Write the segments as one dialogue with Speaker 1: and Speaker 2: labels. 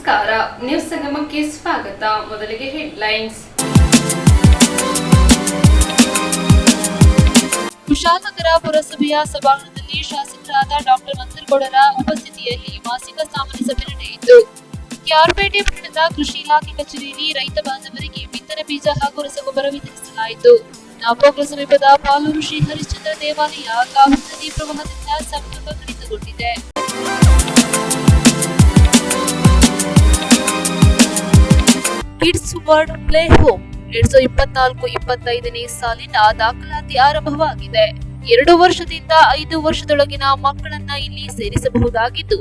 Speaker 1: ನಮಸ್ಕಾರ, ನ್ಯೂಸ್ ಸಂಗಮಕ್ಕೆ ಸ್ವಾಗತ. ಮೊದಲಿಗೆ ಹೆಡ್ಲೈನ್ಸ್.
Speaker 2: ಕುಶಾಲನಗರ ಪುರಸಭೆಯ ಸಭಾಂಗಣದಲ್ಲಿ ಶಾಸಕರಾದ ಡಾಕ್ಟರ್ ಮಂತರಗೌಡರ ಉಪಸ್ಥಿತಿಯಲ್ಲಿ ಮಾಸಿಕ ಸಾಮಾನ್ಯ ಸಭೆ ನಡೆಯಿತು. ಕ್ಯಾರ್ಪೇಟೆ ಪಟ್ಟಣದ ಕೃಷಿ ಇಲಾಖೆ ಕಚೇರಿಯಲ್ಲಿ ರೈತ ಬಾಂಧವರಿಗೆ ಬಿತ್ತನೆ ಬೀಜ ಹಾಗೂ ರಸಗೊಬ್ಬರ ವಿತರಿಸಲಾಯಿತು. ನಾಪೋಕ್ಲ ಸಮೀಪದ ಪಾಲೂರು ಶ್ರೀ ಹರಿಶ್ಚಂದ್ರ ದೇವಾಲಯ ಕಾವೇರಿ ನದಿ ಪ್ರವಾಹದಿಂದ ಸಂಪರ್ಕ ಕಡಿತಗೊಂಡಿದೆ. ಕಿಡ್ಸ್ ವರ್ಲ್ಡ್ ಪ್ಲೇ ಹೋಮ್ 2024-25ನೇ ಸಾಲಿನ ದಾಖಲಾತಿ ಆರಂಭವಾಗಿದೆ. 2 ವರ್ಷದಿಂದ 5 ವರ್ಷದೊಳಗಿನ ಮಕ್ಕಳನ್ನ ಇಲ್ಲಿ ಸೇರಿಸಬಹುದಾಗಿದ್ದು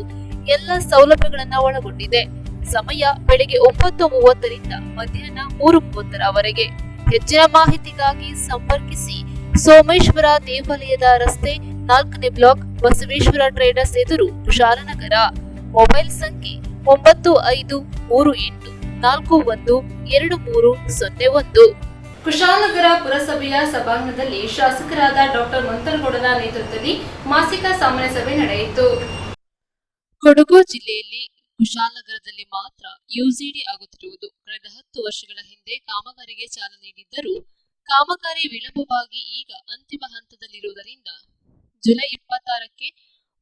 Speaker 2: ಎಲ್ಲ ಸೌಲಭ್ಯಗಳನ್ನ ಒಳಗೊಂಡಿದೆ. ಸಮಯ ಬೆಳಗ್ಗೆ 9:30ರಿಂದ ಮಧ್ಯಾಹ್ನ 3:30ರವರೆಗೆ. ಹೆಚ್ಚಿನ ಮಾಹಿತಿಗಾಗಿ ಸಂಪರ್ಕಿಸಿ. ಸೋಮೇಶ್ವರ ದೇವಾಲಯದ ರಸ್ತೆ 4ನೇ ಬ್ಲಾಕ್, ಬಸವೇಶ್ವರ ಟ್ರೇಡರ್ಸ್ ಎದುರು, ಕುಶಾಲನಗರ. ಮೊಬೈಲ್ ಸಂಖ್ಯೆ 9538412301.
Speaker 1: ಕುಶಾಲನಗರ ಪುರಸಭೆಯ ಸಭಾಂಗಣದಲ್ಲಿ ಶಾಸಕರಾದ ಡಾಕ್ಟರ್ ಮಂತರಗೌಡರ ನೇತೃತ್ವದಲ್ಲಿ ಮಾಸಿಕ ಸಾಮಾನ್ಯ ಸಭೆ ನಡೆಯಿತು.
Speaker 2: ಕೊಡಗು ಜಿಲ್ಲೆಯಲ್ಲಿ ಕುಶಾಲನಗರದಲ್ಲಿ ಮಾತ್ರ ಯುಜಿಡಿ ಆಗುತ್ತಿರುವುದು. ಕಳೆದ 10 ವರ್ಷಗಳ ಹಿಂದೆ ಕಾಮಗಾರಿಗೆ ಚಾಲನೆ ನೀಡಿದ್ದರೂ ಕಾಮಗಾರಿ ವಿಳಂಬವಾಗಿ ಈಗ ಅಂತಿಮ ಹಂತದಲ್ಲಿರುವುದರಿಂದ ಜುಲೈ 26ಕ್ಕೆ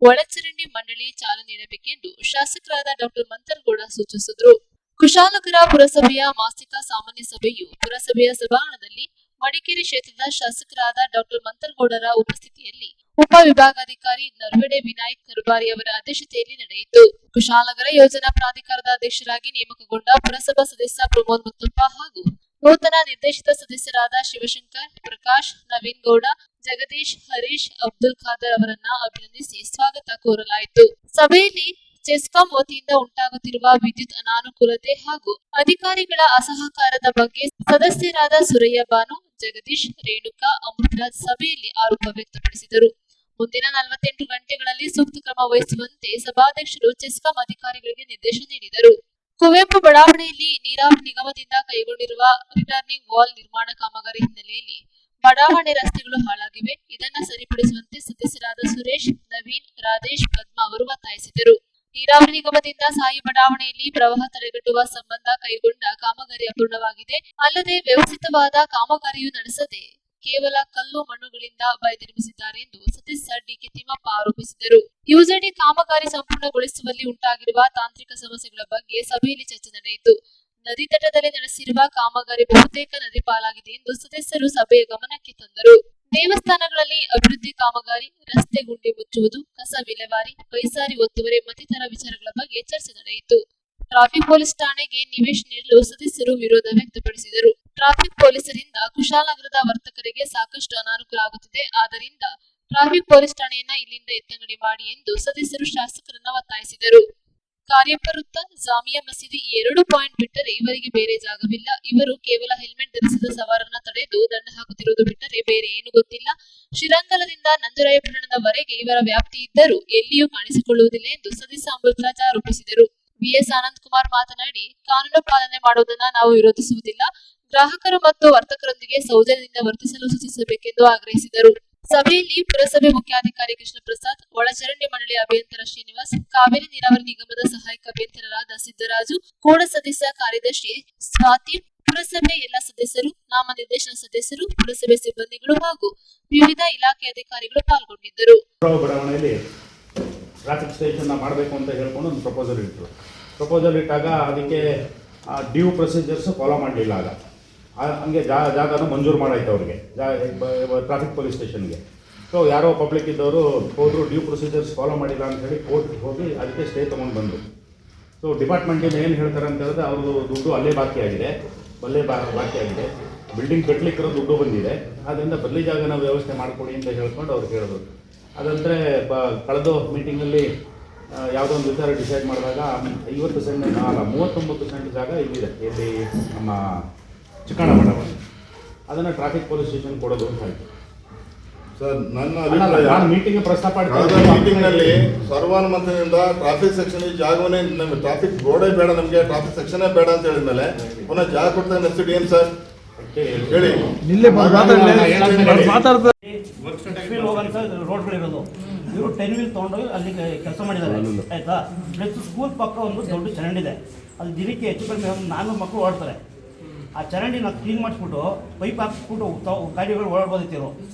Speaker 2: ಒಳಚರಂಡಿ ಮಂಡಳಿ ಚಾಲನೆ ನೀಡಬೇಕೆಂದು ಶಾಸಕರಾದ ಡಾಕ್ಟರ್ ಮಂತರಗೌಡ ಸೂಚಿಸಿದರು. ಕುಶಾಲನಗರ ಪುರಸಭೆಯ ಮಾಸಿಕ ಸಾಮಾನ್ಯ ಸಭೆಯು ಪುರಸಭೆಯ ಸಭಾಂಗಣದಲ್ಲಿ ಮಡಿಕೇರಿ ಕ್ಷೇತ್ರದ ಶಾಸಕರಾದ ಡಾಕ್ಟರ್ ಮಂತರಗೌಡರ ಉಪಸ್ಥಿತಿಯಲ್ಲಿ ಉಪವಿಭಾಗಾಧಿಕಾರಿ ನರ್ವಡೆ ವಿನಾಯಕ್ ಕರುಬಾರಿ ಅವರ ಅಧ್ಯಕ್ಷತೆಯಲ್ಲಿ ನಡೆಯಿತು. ಕುಶಾಲನಗರ ಯೋಜನಾ ಪ್ರಾಧಿಕಾರದ ಅಧ್ಯಕ್ಷರಾಗಿ ನೇಮಕಗೊಂಡ ಪುರಸಭಾ ಸದಸ್ಯ ಪ್ರಮೋದ್ ಮುತ್ತಪ್ಪ ಹಾಗೂ ನೂತನ ನಿರ್ದೇಶಿತ ಸದಸ್ಯರಾದ ಶಿವಶಂಕರ್, ಪ್ರಕಾಶ್, ನವೀನ್ ಗೌಡ, ಜಗದೀಶ್, ಹರೀಶ್, ಅಬ್ದುಲ್ ಖಾದರ್ ಅವರನ್ನ ಅಭಿನಂದಿಸಿ ಸ್ವಾಗತ ಕೋರಲಾಯಿತು. ಸಭೆಯಲ್ಲಿ ಚೆಸ್ಕಾಂ ವತಿಯಿಂದ ಉಂಟಾಗುತ್ತಿರುವ ವಿದ್ಯುತ್ ಅನಾನುಕೂಲತೆ ಹಾಗೂ ಅಧಿಕಾರಿಗಳ ಅಸಹಕಾರದ ಬಗ್ಗೆ ಸದಸ್ಯರಾದ ಸುರಯ್ಯ ಬಾನು, ಜಗದೀಶ್, ರೇಣುಕಾ, ಅಮೃತರಾಜ್ ಸಭೆಯಲ್ಲಿ ಆರೋಪ ವ್ಯಕ್ತಪಡಿಸಿದರು. ಮುಂದಿನ 48 ಗಂಟೆಗಳಲ್ಲಿ ಸೂಕ್ತ ಕ್ರಮ ವಹಿಸುವಂತೆ ಸಭಾಧ್ಯಕ್ಷರು ಚೆಸ್ಕಾಂ ಅಧಿಕಾರಿಗಳಿಗೆ ನಿರ್ದೇಶನ ನೀಡಿದರು. ಕುವೆಂಪು ಬಡಾವಣೆಯಲ್ಲಿ ನೀರಾವರಿ ನಿಗಮದಿಂದ ಕೈಗೊಂಡಿರುವ ರಿಟರ್ನಿಂಗ್ ವಾಲ್ ನಿರ್ಮಾಣ ಕಾಮಗಾರಿ ಹಿನ್ನೆಲೆಯಲ್ಲಿ ಬಡಾವಣೆ ರಸ್ತೆಗಳು ಹಾಳಾಗಿವೆ. ಇದನ್ನು ಸರಿಪಡಿಸುವಂತೆ ಸದಸ್ಯರಾದ ಸುರೇಶ್, ನವೀನ್, ರಾಜೇಶ್, ಪದ್ಮ ಅವರು ಒತ್ತಾಯಿಸಿದರು. ನೀರಾವರಿ ನಿಗಮದಿಂದ ಸಾಯಿ ಬಡಾವಣೆಯಲ್ಲಿ ಪ್ರವಾಹ ತಡೆಗಟ್ಟುವ ಸಂಬಂಧ ಕೈಗೊಂಡ ಕಾಮಗಾರಿ ಅಪೂರ್ಣವಾಗಿದೆ. ಅಲ್ಲದೆ ವ್ಯವಸ್ಥಿತವಾದ ಕಾಮಗಾರಿಯು ನಡೆಸದೆ ಕೇವಲ ಕಲ್ಲು ಮಣ್ಣುಗಳಿಂದ ಬೈ ನಿರ್ಮಿಸಿದ್ದಾರೆ ಎಂದು ಸದಸ್ಯ ಡಿಕೆ ತಿಮ್ಮಪ್ಪ ಆರೋಪಿಸಿದರು. ಯುಜಿಡಿ ಕಾಮಗಾರಿ ಸಂಪೂರ್ಣಗೊಳಿಸುವಲ್ಲಿ ಉಂಟಾಗಿರುವ ತಾಂತ್ರಿಕ ಸಮಸ್ಯೆಗಳ ಬಗ್ಗೆ ಸಭೆಯಲ್ಲಿ ಚರ್ಚೆ ನಡೆಯಿತು. ನದಿ ತಟದಲ್ಲಿ ನಡೆಸಿರುವ ಕಾಮಗಾರಿ ಬಹುತೇಕ ನದಿ ಪಾಲಾಗಿದೆ ಎಂದು ಸದಸ್ಯರು ಸಭೆಯ ಗಮನಕ್ಕೆ ತಂದರು. ದೇವಸ್ಥಾನಗಳಲ್ಲಿ ಅಭಿವೃದ್ಧಿ ಕಾಮಗಾರಿ, ರಸ್ತೆ ಗುಂಡಿ ಮುಚ್ಚುವುದು, ಕಸ ವಿಲೇವಾರಿ, ಪೈಸಾರಿ ಒತ್ತುವರಿ ಮತ್ತಿತರ ವಿಚಾರಗಳ ಬಗ್ಗೆ ಚರ್ಚೆ ನಡೆಯಿತು. ಟ್ರಾಫಿಕ್ ಪೊಲೀಸ್ ಠಾಣೆಗೆ ನಿವೇಶನ ನೀಡಲು ಸದಸ್ಯರು ವಿರೋಧ ವ್ಯಕ್ತಪಡಿಸಿದರು. ಟ್ರಾಫಿಕ್ ಪೊಲೀಸರಿಂದ ಕುಶಾಲನಗರದ ವರ್ತಕರಿಗೆ ಸಾಕಷ್ಟು ಅನಾನುಕೂಲ ಆಗುತ್ತಿದೆ. ಆದ್ದರಿಂದ ಟ್ರಾಫಿಕ್ ಪೊಲೀಸ್ ಠಾಣೆಯನ್ನ ಇಲ್ಲಿಂದ ಎತ್ತಂಗಡಿ ಮಾಡಿ ಎಂದು ಸದಸ್ಯರು ಶಾಸಕರನ್ನ ಒತ್ತಾಯಿಸಿದರು. ಕಾರ್ಯಪ್ಪ ವೃತ್ತ, ಜಾಮಿಯಾ ಮಸೀದಿ ಈ 2 ಪಾಯಿಂಟ್ ಬಿಟ್ಟರೆ ಇವರಿಗೆ ಬೇರೆ ಜಾಗವಿಲ್ಲ. ಇವರು ಕೇವಲ ಹೆಲ್ಮೆಟ್ ಧರಿಸಿದ ಸವಾರನ್ನ ತಡೆದು ದಂಡ ಹಾಕುತ್ತಿರುವುದು ಬಿಟ್ಟರೆ ಬೇರೆ ಏನು ಗೊತ್ತಿಲ್ಲ. ಶ್ರೀರಂಗಲದಿಂದ ನಂಜರಾಯಪಟ್ಟಣದವರೆಗೆ ಇವರ ವ್ಯಾಪ್ತಿ ಇದ್ದರೂ ಎಲ್ಲಿಯೂ ಕಾಣಿಸಿಕೊಳ್ಳುವುದಿಲ್ಲ ಎಂದು ಸದಸ್ಯ ಅಮೃತರಾಜ್ ಆರೋಪಿಸಿದರು. ವಿಎಸ್ ಆನಂದ್ ಕುಮಾರ್ ಮಾತನಾಡಿ, ಕಾನೂನು ಪಾಲನೆ ಮಾಡುವುದನ್ನು ನಾವು ವಿರೋಧಿಸುವುದಿಲ್ಲ. ಗ್ರಾಹಕರು ಮತ್ತು ವರ್ತಕರೊಂದಿಗೆ ಸೌಜನ್ಯದಿಂದ ವರ್ತಿಸಲು ಸೂಚಿಸಬೇಕೆಂದು ಆಗ್ರಹಿಸಿದರು. ಸಭೆಯಲ್ಲಿ ಪುರಸಭೆ ಮುಖ್ಯಾಧಿಕಾರಿ ಕೃಷ್ಣ ಪ್ರಸಾದ್, ಒಳಚರಂಡಿ ಮಂಡಳಿ ಅಭಿಯಂತರ ಶ್ರೀನಿವಾಸ್, ಕಾವೇರಿ ನೀರಾವರಿ ನಿಗಮದ ಸಹಾಯಕ ಅಭಿಯಂತರರಾದ ಸಿದ್ದರಾಜು, ಕೂಡ ಸದಸ್ಯ ಕಾರ್ಯದರ್ಶಿ ಸ್ವಾತಿ, ಪುರಸಭೆ ಎಲ್ಲ ಸದಸ್ಯರು, ನಾಮನಿರ್ದೇಶನ ಸದಸ್ಯರು, ಪುರಸಭೆ ಸಿಬ್ಬಂದಿಗಳು ಹಾಗೂ ವಿವಿಧ ಇಲಾಖೆ ಅಧಿಕಾರಿಗಳು ಪಾಲ್ಗೊಂಡಿದ್ದರು.
Speaker 3: ಟ್ರಾಫಿಕ್ ಸ್ಟೇಷನ್ ಮಾಡಬೇಕು ಅಂತ ಹೇಳ್ಕೊಂಡು ಒಂದು ಪ್ರಪೋಸಲ್ ಇಟ್ಟಾಗ ಅದಕ್ಕೆ ಡ್ಯೂ ಪ್ರೊಸೀಜರ್ಸ್ ಫಾಲೋ ಮಾಡಲಿಲ್ಲ. ಹಂಗೆ ಜಾಗನ ಮಂಜೂರು ಮಾಡಾಯ್ತು ಅವ್ರಿಗೆ, ಟ್ರಾಫಿಕ್ ಪೊಲೀಸ್ ಸ್ಟೇಷನ್ಗೆ. ಸೊ ಯಾರೋ ಪಬ್ಲಿಕ್ ಇದ್ದವರು ಹೋದರು, ಡ್ಯೂ ಪ್ರೊಸೀಜರ್ಸ್ ಫಾಲೋ ಮಾಡಿಲ್ಲ ಅಂತ ಹೇಳಿ ಕೋರ್ಟ್ಗೆ ಹೋಗಿ ಅದಕ್ಕೆ ಸ್ಟೇ ತೊಗೊಂಡು ಬಂದರು. ಸೊ ಡಿಪಾರ್ಟ್ಮೆಂಟಿಂದ ಏನು ಹೇಳ್ತಾರೆ ಅಂತ ಹೇಳಿದ್ರೆ ಅವ್ರದ್ದು ದುಡ್ಡು ಅಲ್ಲೇ ಬಾಕಿಯಾಗಿದೆ, ಬಾಕಿಯಾಗಿದೆ, ಬಿಲ್ಡಿಂಗ್ ಕಟ್ಟಲಿಕ್ಕಿರೋ ದುಡ್ಡು ಬಂದಿದೆ, ಆದ್ದರಿಂದ ಬದಲಿ ಜಾಗನ ವ್ಯವಸ್ಥೆ ಮಾಡಿಕೊಡಿ ಅಂತ ಹೇಳ್ಕೊಂಡು ಅವ್ರು ಹೇಳಿದ್ರು. ಅದಂದರೆ ಕಳೆದ ಮೀಟಿಂಗಲ್ಲಿ ಯಾವುದೋ ಒಂದು ವಿಚಾರ ಡಿಸೈಡ್ ಮಾಡಿದಾಗ 50 ಸೆಂಟ್ 39 ಸೆಂಟ್ ಜಾಗ ಇಲ್ಲಿದೆ, ಇಲ್ಲಿ ನಮ್ಮ ಚಿಕ್ಕಣ್ಣ ಬಡಾವಣೆ, ಅದನ್ನು ಟ್ರಾಫಿಕ್ ಪೊಲೀಸ್ ಸ್ಟೇಷನ್ ಕೊಡೋದು ಅಂತ ಆಯಿತು.
Speaker 4: ಸರ್, ನನ್ನ ಅಭಿಪ್ರಾಯ
Speaker 3: ಮೀಟಿಂಗ್ ಪ್ರಸ್ತಾಪ
Speaker 4: ಮೀಟಿಂಗ್ನಲ್ಲಿ ಸರ್ವಾನುಮತದಿಂದ ಟ್ರಾಫಿಕ್ ಸೆಕ್ಷನ್ ಜಾಗವನ್ನೇ ನಮಗೆ ಟ್ರಾಫಿಕ್ ರೋಡೇ ಬೇಡ, ನಮಗೆ ಟ್ರಾಫಿಕ್ ಸೆಕ್ಷನೇ ಬೇಡ ಅಂತ ಹೇಳಿದ್ಮೇಲೆ ಪುನಃ ಜಾಗ ಕೊಡ್ತಾ ನೆಕ್ಸ್ಟ್ ಏನು ಸರ್ ಹೇಳಿ.
Speaker 5: ರೋಡ್ಗಳಿರೋದು ಇವರು 10 ವೀಲ್ ತೊಗೊಂಡೋಗಿ ಅಲ್ಲಿಗೆ ಕೆಲಸ ಮಾಡಿದ್ದಾರೆ ಆಯಿತಾ. ಪ್ಲಸ್ ಸ್ಕೂಲ್ ಪಕ್ಕ ಒಂದು ದೊಡ್ಡ ಚರಂಡಿ ಇದೆ, ಅಲ್ಲಿ ದಿನಕ್ಕೆ ಹೆಚ್ಚು ಕಡಿಮೆ ಒಂದು 400 ಮಕ್ಕಳು ಓಡ್ತಾರೆ. ಆ ಚರಂಡಿನ ಕ್ಲೀನ್ ಮಾಡಿಸ್ಬಿಟ್ಟು ಪೈಪ್ ಹಾಕ್ಬಿಟ್ಟು ಗಾಡಿಗಳು ಓಡಾಡ್ಬೋದಿತ್ತು.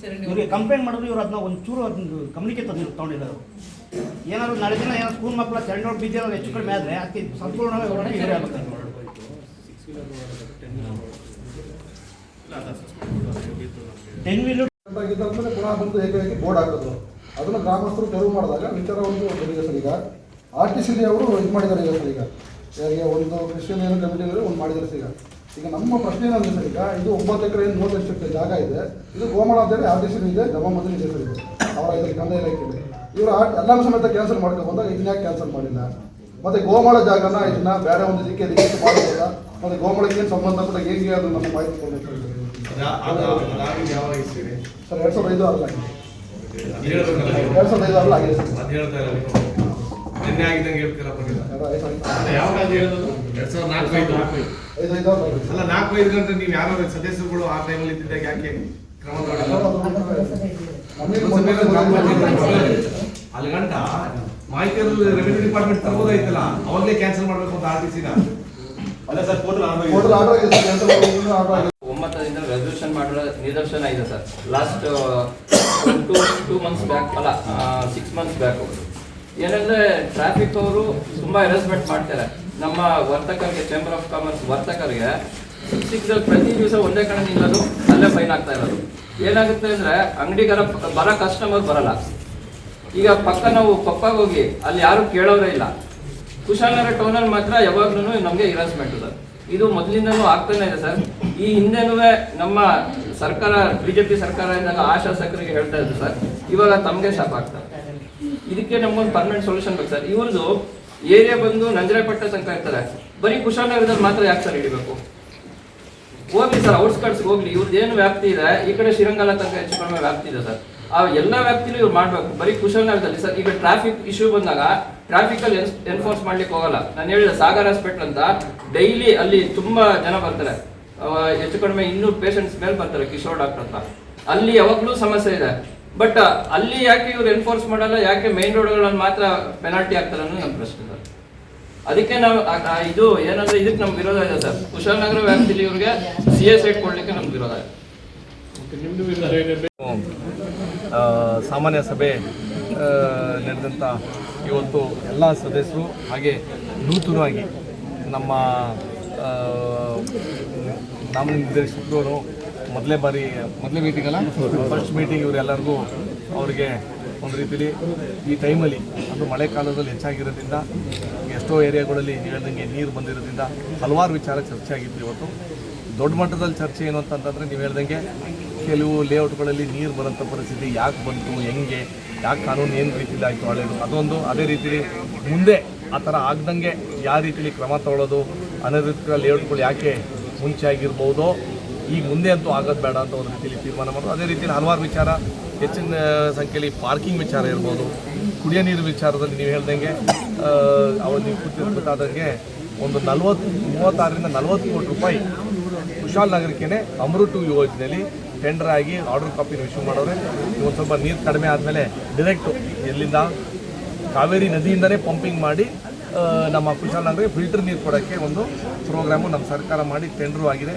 Speaker 5: ಇವ್ರಿಗೆ ಕಂಪ್ಲೇಂಟ್ ಮಾಡಿದ್ರು, ಇವ್ರು ಅದನ್ನ ಒಂಚೂರು ಅದನ್ನ ಗಮನಕ್ಕೆ ತೊಗೊಂಡಿದ್ದಾರೆ. ಏನಾದ್ರು ನಾಳೆ ದಿನ ಏನಾದ್ರು ಸ್ಕೂಲ್ ಮಕ್ಕಳ ಚರಂಡಿ ಒಳಗೆ ಬಿದ್ದಿರೋದು ಹೆಚ್ಚು ಕಡಿಮೆ ಆದರೆ ಅದಕ್ಕೆ ಸಂಪೂರ್ಣವಾಗಿ ಹೊರಗೆ ಇವರೇ ಆಗುತ್ತೆ. 10 ವೀಲ್
Speaker 6: ಪುನಃ ಬಂದು ಏಕಾಏಕಿ ಬೋರ್ಡ್ ಹಾಕೋದು, ಅದನ್ನು ಗ್ರಾಮಸ್ಥರು ತೆರವು ಮಾಡಿದಾಗ ವಿಚಾರ ಒಂದು ಬಂದಿದೆ ಸರ್. ಈಗ RTCD ಅವರು ಇದು ಮಾಡಿದ್ದಾರೆ ಈಗ ಸರ್. ಈಗ ಒಂದು ಕ್ರಿಶ್ಚಿಯನ್ ಏನು ಕಮಿಟಿ ಒಂದು ಮಾಡಿದ್ದಾರೆ ಸರ್. ಈಗ ನಮ್ಮ ಪ್ರಶ್ನೆ ಏನಂದ್ರೆ ಸರ್, ಈಗ ಇದು 9 ಎಕರೆ 30 ಲಕ್ಷ ಜಾಗ ಇದೆ, ಇದು ಗೋಮಾಳ ಅಂತೇಳಿ RTCD ಇದೆ, ಜಮಾಮದಲ್ಲಿ ಇದೆ ಸರ್. ಇದು ಅವರ ಇದರಲ್ಲಿ ಕಂದಾಯ ಇಲಾಖೆಯಲ್ಲಿ ಇವರು ಎಲ್ಲರೂ ಸಮೇತ ಕ್ಯಾನ್ಸಲ್ ಮಾಡ್ಕೊಂಡು ಬಂದಾಗ ಇದನ್ನ ಯಾಕೆ ಕ್ಯಾನ್ಸಲ್ ಮಾಡಿಲ್ಲ? ಮತ್ತು ಗೋಮಾಳ ಜಾಗನ ಇದನ್ನ ಬೇರೆ ಒಂದು ಇದಕ್ಕೆ ಮಾಡಬಹುದಾ? ಮತ್ತು ಗೋಮಾಳಕ್ಕೆ ಏನು ಸಂಬಂಧಪಟ್ಟ ಹೇಗೆ ಅದು ನಮ್ಮ ಮಾಹಿತಿ ಕೊಡಬೇಕು ಸರ್. 2005 ಆಗಿದೆ. 2005 ಆಗಿದೆ ಸರ್.
Speaker 7: ನಿನ್ನೆ ಆಗಿದ್ದಂಗೆ ಹೇಳ್ತೀರಾ ಬಂದಿಲ್ಲ. 4-5 ಗಂಟೆ ನೀವು ಯಾರು ಸದಸ್ಯರುಗಳು ಆ ಟೈಮಲ್ಲಿ ಇದ್ದಿದ್ದಾಗ ಯಾಕೆ ಕ್ರಮ ಅಲ್ಲಿ ಗಂಟ ಮಾಹಿತಿ ರೆವಿನ್ಯೂ ಡಿಪಾರ್ಟ್ಮೆಂಟ್ ತಗೋದಾಯ್ತಲ್ಲ, ಅವಾಗಲೇ ಕ್ಯಾನ್ಸಲ್ ಮಾಡಬೇಕು ಅಂತ RTCನ. ಅಲ್ಲ ಸರ್, ಟೋಟಲ್ ಆರ್ಡರ್ ಆಗಿದೆ ಸರ್.
Speaker 8: 9ರಿಂದ ರೆಸಲ್ಯೂಷನ್ ಮಾಡೋ ನಿದರ್ಶನ ಇದೆ ಸರ್. ಲಾಸ್ಟ್ 2 ಮಂತ್ಸ್ ಬ್ಯಾಕ್ ಅಲ್ಲ 6 ಮಂತ್ಸ್ ಬ್ಯಾಕ್ ಏನಂದ್ರೆ ಟ್ರಾಫಿಕ್ ಅವರು ತುಂಬಾ ಹೆರಾಸ್ಮೆಂಟ್ ಮಾಡ್ತಾರೆ ನಮ್ಮ ವರ್ತಕರಿಗೆ. ಚೇಂಬರ್ ಆಫ್ ಕಾಮರ್ಸ್ ವರ್ತಕರಿಗೆ ಸಿಕ್ಕಿದ್ರೆ ಪ್ರತಿ ದಿವಸ ಒಂದೇ ಕಡೆ ನಿಲ್ಲೋದು, ಅಲ್ಲೇ ಫೈನ್ ಆಗ್ತಾ ಇರೋದು. ಏನಾಗುತ್ತೆ ಅಂದ್ರೆ ಅಂಗಡಿಗಾರ ಬರೋ ಕಸ್ಟಮರ್ ಬರಲ್ಲ. ಈಗ ಪಕ್ಕ ನಾವು ಪಪ್ಪಾಗ ಹೋಗಿ ಅಲ್ಲಿ ಯಾರು ಕೇಳೋರೇ ಇಲ್ಲ. ಕುಶಾಲನಗರ ಟೌನಲ್ಲಿ ಮಾತ್ರ ಯಾವಾಗ್ಲೂ ನಮಗೆ ಹೆರಾಸ್ಮೆಂಟ್ ಇದೆ. ಇದು ಮೊದಲಿಂದನೂ ಆಗ್ತಾನೆ ಇದೆ ಸರ್. ಈ ಹಿಂದೆನೂ ನಮ್ಮ ಸರ್ಕಾರ BJP ಸರ್ಕಾರ ಇದ್ದಾಗ ಆ ಶಾಸಕರಿಗೆ ಹೇಳ್ತಾ ಇದ್ರು ಸರ್, ಇವಾಗ ತಮಗೆ ಶಾಪ್ ಆಗ್ತಾರೆ. ಇದಕ್ಕೆ ನಮ್ಗೊಂದು ಪರ್ಮನೆಂಟ್ ಸೊಲ್ಯೂಷನ್ ಬೇಕು ಸರ್. ಇವ್ರದ್ದು ಏರಿಯಾ ಬಂದು ನಂಜರಾಪೇಟೆ ತನಕ ಇರ್ತಾರೆ, ಬರೀ ಕುಶಾಲನಗರದಲ್ಲಿ ಮಾತ್ರ ಯಾಕೆ ಸರ್ ಹಿಡಿಬೇಕು? ಹೋಗ್ಲಿ ಸರ್, ಔಟ್ಸ್ಕರ್ಟ್ಸ್ ಹೋಗ್ಲಿ. ಇವ್ರದ್ದು ಏನು ವ್ಯಾಪ್ತಿ ಇದೆ, ಈ ಕಡೆ ಶ್ರೀರಂಗಲ ತನಕ ಹೆಚ್ಚು ಕಡಿಮೆ ವ್ಯಾಪ್ತಿ ಇದೆ ಸರ್. ಆ ಎಲ್ಲ ವ್ಯಾಪ್ತಿಲೂ ಇವ್ರು ಮಾಡ್ಬೇಕು, ಬರೀ ಕುಶಾಲನಗರದಲ್ಲಿ ಸರ್. ಈಗ ಟ್ರಾಫಿಕ್ ಇಶ್ಯೂ ಬಂದಾಗ ಟ್ರಾಫಿಕ್ ಅಲ್ಲಿ ಎನ್ಫೋರ್ಸ್ ಮಾಡ್ಲಿಕ್ಕೆ ಹೋಗಲ್ಲ. ನಾನು ಹೇಳಿದೆ ಸಾಗರ್ ಹಾಸ್ಪಿಟಲ್ ಅಂತ, ಡೈಲಿ ಅಲ್ಲಿ ತುಂಬಾ ಜನ ಬರ್ತಾರೆ, ಹೆಚ್ಚು ಕಡಿಮೆ 200 ಪೇಷಂಟ್ಸ್ ಮೇಲೆ ಬರ್ತಾರೆ ಕಿಶೋರ್ ಡಾಕ್ಟರ್ ಅಂತ. ಅಲ್ಲಿ ಯಾವಾಗ್ಲೂ ಸಮಸ್ಯೆ ಇದೆ. ಬಟ್ ಅಲ್ಲಿ ಯಾಕೆ ಇವ್ರು ಎನ್ಫೋರ್ಸ್ ಮಾಡಲ್ಲ, ಯಾಕೆ ಮೈನ್ ರೋಡ್ಗಳಲ್ಲಿ ಮಾತ್ರ ಪೆನಾಲ್ಟಿ ಆಗ್ತಾರೆ ಅನ್ನೋದು ನಮ್ಮ ಪ್ರಶ್ನೆ ಸರ್. ಅದಕ್ಕೆ ನಾವು ಇದು ಏನಂದ್ರೆ ಇದಕ್ಕೆ ನಮ್ಗೆ ವಿರೋಧ ಇದೆ ಸರ್. ಕುಶಾಲನಗರ ವ್ಯಾಪ್ತಿಲಿ ಇವ್ರಿಗೆ CA ಸೈಟ್ ಕೊಡ್ಲಿಕ್ಕೆ ನಮ್ಗೆ ವಿರೋಧ ಇದೆ.
Speaker 7: ಸಾಮಾನ್ಯ ಸಭೆ ನಡೆದಂಥ ಇವತ್ತು ಎಲ್ಲ ಸದಸ್ಯರು ಹಾಗೆ ನೂತನವಾಗಿ ನಮ್ಮ ನಾಮನಿರ್ದೇಶಕರು ಮೊದಲೇ ಮೀಟಿಂಗ್ ಅಲ್ಲ, ಫಸ್ಟ್ ಮೀಟಿಂಗ್ ಇವರೆಲ್ಲರಿಗೂ ಅವರಿಗೆ ಒಂದು ರೀತಿಲಿ ಈ ಟೈಮಲ್ಲಿ ಅದು ಮಳೆಕಾಲದಲ್ಲಿ ಹೆಚ್ಚಾಗಿರೋದ್ರಿಂದ ಎಷ್ಟೋ ಏರಿಯಾಗಳಲ್ಲಿ ನೀವು ಹೇಳ್ದಂಗೆ ನೀರು ಬಂದಿರೋದ್ರಿಂದ ಹಲವಾರು ವಿಚಾರ ಚರ್ಚೆ ಆಗಿತ್ತು. ಇವತ್ತು ದೊಡ್ಡ ಮಟ್ಟದಲ್ಲಿ ಚರ್ಚೆ ಏನು ಅಂತಂತಂದರೆ, ನೀವು ಹೇಳ್ದಂಗೆ ಕೆಲವು ಲೇಔಟ್ಗಳಲ್ಲಿ ನೀರು ಬರೋಂಥ ಪರಿಸ್ಥಿತಿ ಯಾಕೆ ಬಂತು, ಹೆಂಗೆ, ಯಾಕೆ ಕಾನೂನು ಏನು ರೀತಿಲಿ ಆಯಿತು ಹಳೆಯದು ಅದೊಂದು. ಅದೇ ರೀತಿಲಿ ಮುಂದೆ ಆ ಥರ ಆಗ್ದಂಗೆ ಯಾವ ರೀತಿಲಿ ಕ್ರಮ ತಗೊಳ್ಳೋದು, ಅನಧಿಕೃತ ಲೇಔಟ್ಗಳು ಯಾಕೆ ಮುಂಚೆ ಆಗಿರ್ಬೋದೋ ಈಗ ಮುಂದೆ ಅಂತೂ ಆಗೋದು ಬೇಡ ಅಂತ ಒಂದು ರೀತಿಯಲ್ಲಿ ತೀರ್ಮಾನ ಮಾಡೋದು. ಅದೇ ರೀತಿಯಲ್ಲಿ ಹಲವಾರು ವಿಚಾರ, ಹೆಚ್ಚಿನ ಸಂಖ್ಯೆಯಲ್ಲಿ ಪಾರ್ಕಿಂಗ್ ವಿಚಾರ ಇರ್ಬೋದು, ಕುಡಿಯೋ ನೀರು ವಿಚಾರದಲ್ಲಿ ನೀವು ಹೇಳ್ದಂಗೆ ನೀವು ಗೊತ್ತಾದಂಗೆ ಒಂದು 36ರಿಂದ 40 ಕೋಟಿ ರೂಪಾಯಿ ಕುಶಾಲನಗರಕ್ಕೆ ಅಮೃತ ಯೋಜನೆಯಲ್ಲಿ ಟೆಂಡರ್ ಆಗಿ ಆರ್ಡರ್ ಕಾಪಿನ ಇಶ್ಯೂ ಮಾಡೋರೆ. ಒಂದು ಸ್ವಲ್ಪ ನೀರು ಕಡಿಮೆ ಆದಮೇಲೆ ಡೈರೆಕ್ಟು ಎಲ್ಲಿಂದ ಕಾವೇರಿ ನದಿಯಿಂದಲೇ ಪಂಪಿಂಗ್ ಮಾಡಿ ನಮ್ಮ ಕುಶಾಲನಗರಿಗೆ ಫಿಲ್ಟರ್ ನೀರು ಕೊಡೋಕ್ಕೆ ಒಂದು ಪ್ರೋಗ್ರಾಮು ನಮ್ಮ ಸರ್ಕಾರ ಮಾಡಿ ಟೆಂಡರು ಆಗಿದೆ.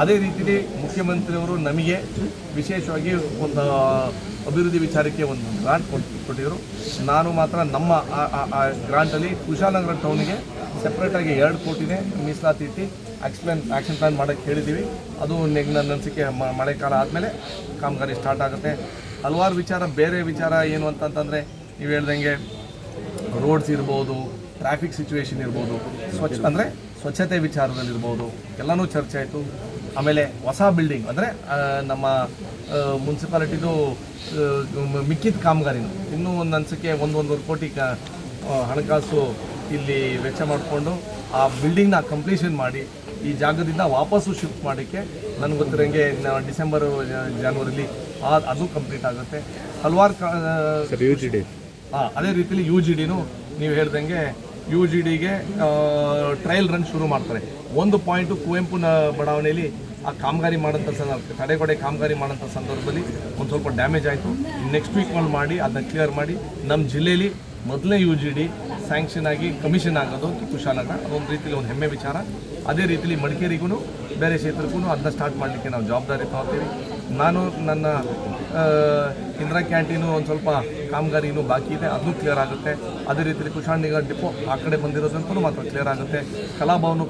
Speaker 7: ಅದೇ ರೀತಿಯಲ್ಲಿ ಮುಖ್ಯಮಂತ್ರಿಯವರು ನಮಗೆ ವಿಶೇಷವಾಗಿ ಒಂದು ಅಭಿವೃದ್ಧಿ ವಿಚಾರಕ್ಕೆ ಒಂದು ಗ್ರಾಂಟ್ ಕೊಟ್ಟಿದ್ದರು. ನಾನು ಮಾತ್ರ ನಮ್ಮ ಆ ಗ್ರಾಂಟಲ್ಲಿ ಕುಶಾಲನಗರ ಟೌನಿಗೆ ಸೆಪ್ರೇಟಾಗಿ 2 ಕೋಟಿನೇ ಮೀಸಲಾತಿ ಇಟ್ಟು ಆ್ಯಕ್ಷನ್ ಪ್ಲ್ಯಾನ್ ಮಾಡೋಕ್ಕೆ ಹೇಳಿದ್ದೀವಿ. ಅದು ನನ್ನ ಅನಿಸಿಕೆ ಮಳೆಕಾಲ ಆದಮೇಲೆ ಕಾಮಗಾರಿ ಸ್ಟಾರ್ಟ್ ಆಗುತ್ತೆ. ಹಲವಾರು ವಿಚಾರ, ಬೇರೆ ವಿಚಾರ ಏನು ಅಂತಂತಂದರೆ ನೀವು ಹೇಳ್ದಂಗೆ ರೋಡ್ಸ್ ಇರ್ಬೋದು, ಟ್ರಾಫಿಕ್ ಸಿಚುವೇಶನ್ ಇರ್ಬೋದು, ಸ್ವಚ್ಛತೆ ವಿಚಾರದಲ್ಲಿರ್ಬೋದು, ಎಲ್ಲನೂ ಚರ್ಚೆ ಆಯಿತು. ಆಮೇಲೆ ಹೊಸ ಬಿಲ್ಡಿಂಗ್ ಅಂದರೆ ನಮ್ಮ ಮುನ್ಸಿಪಾಲಿಟಿದು ಮಿಕ್ಕಿದ ಕಾಮಗಾರಿನೂ ಇನ್ನೂ ಒಂದು ಅನಿಸಿಕೆ 1-1.5 ಕೋಟಿ ಹಣಕಾಸು ಇಲ್ಲಿ ವೆಚ್ಚ ಮಾಡಿಕೊಂಡು ಆ ಬಿಲ್ಡಿಂಗ್ನ ಕಂಪ್ಲೀಷನ್ ಮಾಡಿ ಈ ಜಾಗದಿಂದ ವಾಪಸ್ಸು ಶಿಫ್ಟ್ ಮಾಡೋಕ್ಕೆ ನನಗೆ ಗೊತ್ತಿರೋಂಗೆ ಡಿಸೆಂಬರ್ ಜನವರಿಲಿ ಅದು ಕಂಪ್ಲೀಟ್ ಆಗುತ್ತೆ. ಹಲವಾರು ಅದೇ ರೀತಿಯಲ್ಲಿ UGDನೂ ನೀವು ಹೇಳ್ದಂಗೆ UGDಗೆ ಟ್ರಯಲ್ ರನ್ ಶುರು ಮಾಡ್ತಾರೆ. ಒಂದು ಪಾಯಿಂಟು ಕುವೆಂಪು ಬಡಾವಣೆಯಲ್ಲಿ ಆ ಕಾಮಗಾರಿ ಮಾಡೋಂಥ ತಡೆಗೋಡೆ ಕಾಮಗಾರಿ ಮಾಡೋಂಥ ಸಂದರ್ಭದಲ್ಲಿ ಒಂದು ಸ್ವಲ್ಪ ಡ್ಯಾಮೇಜ್ ಆಯಿತು. ನೆಕ್ಸ್ಟ್ ವೀಕ್ ಒಂದು ಮಾಡಿ ಅದನ್ನ ಕ್ಲಿಯರ್ ಮಾಡಿ ನಮ್ಮ ಜಿಲ್ಲೆಯಲ್ಲಿ ಮೊದಲನೇ UGD ಸ್ಯಾಂಕ್ಷನ್ ಆಗಿ ಕಮಿಷನ್ ಆಗೋದು ಕುಶಾಲನಗರ, ಅದೊಂದು ರೀತಿಯಲ್ಲಿ ಒಂದು ಹೆಮ್ಮೆ ವಿಚಾರ. ಅದೇ ರೀತಿಯಲ್ಲಿ ಮಡಿಕೇರಿಗೂ ಬೇರೆ ಕ್ಷೇತ್ರಕ್ಕೂ ಅದನ್ನ ಸ್ಟಾರ್ಟ್ ಮಾಡಲಿಕ್ಕೆ ನಾವು ಜವಾಬ್ದಾರಿ ತಗೋತೀವಿ. ನಾನು ನನ್ನ ಇಂದಿರಾ ಕ್ಯಾಂಟೀನು ಒಂದು ಸ್ವಲ್ಪ ಕಾಮಗಾರಿನೂ ಬಾಕಿ ಇದೆ, ಅದನ್ನು ಕ್ಲಿಯರ್ ಆಗುತ್ತೆ. ಅದೇ ರೀತಿಯಲ್ಲಿ ಕುಶಾಲನಗರ ಡಿಪೋ ಆ ಕಡೆ ಬಂದಿರೋದಂತೂ ಮಾತ್ರ ಕ್ಲಿಯರ್ ಆಗುತ್ತೆ. ಕಲಾಭವನ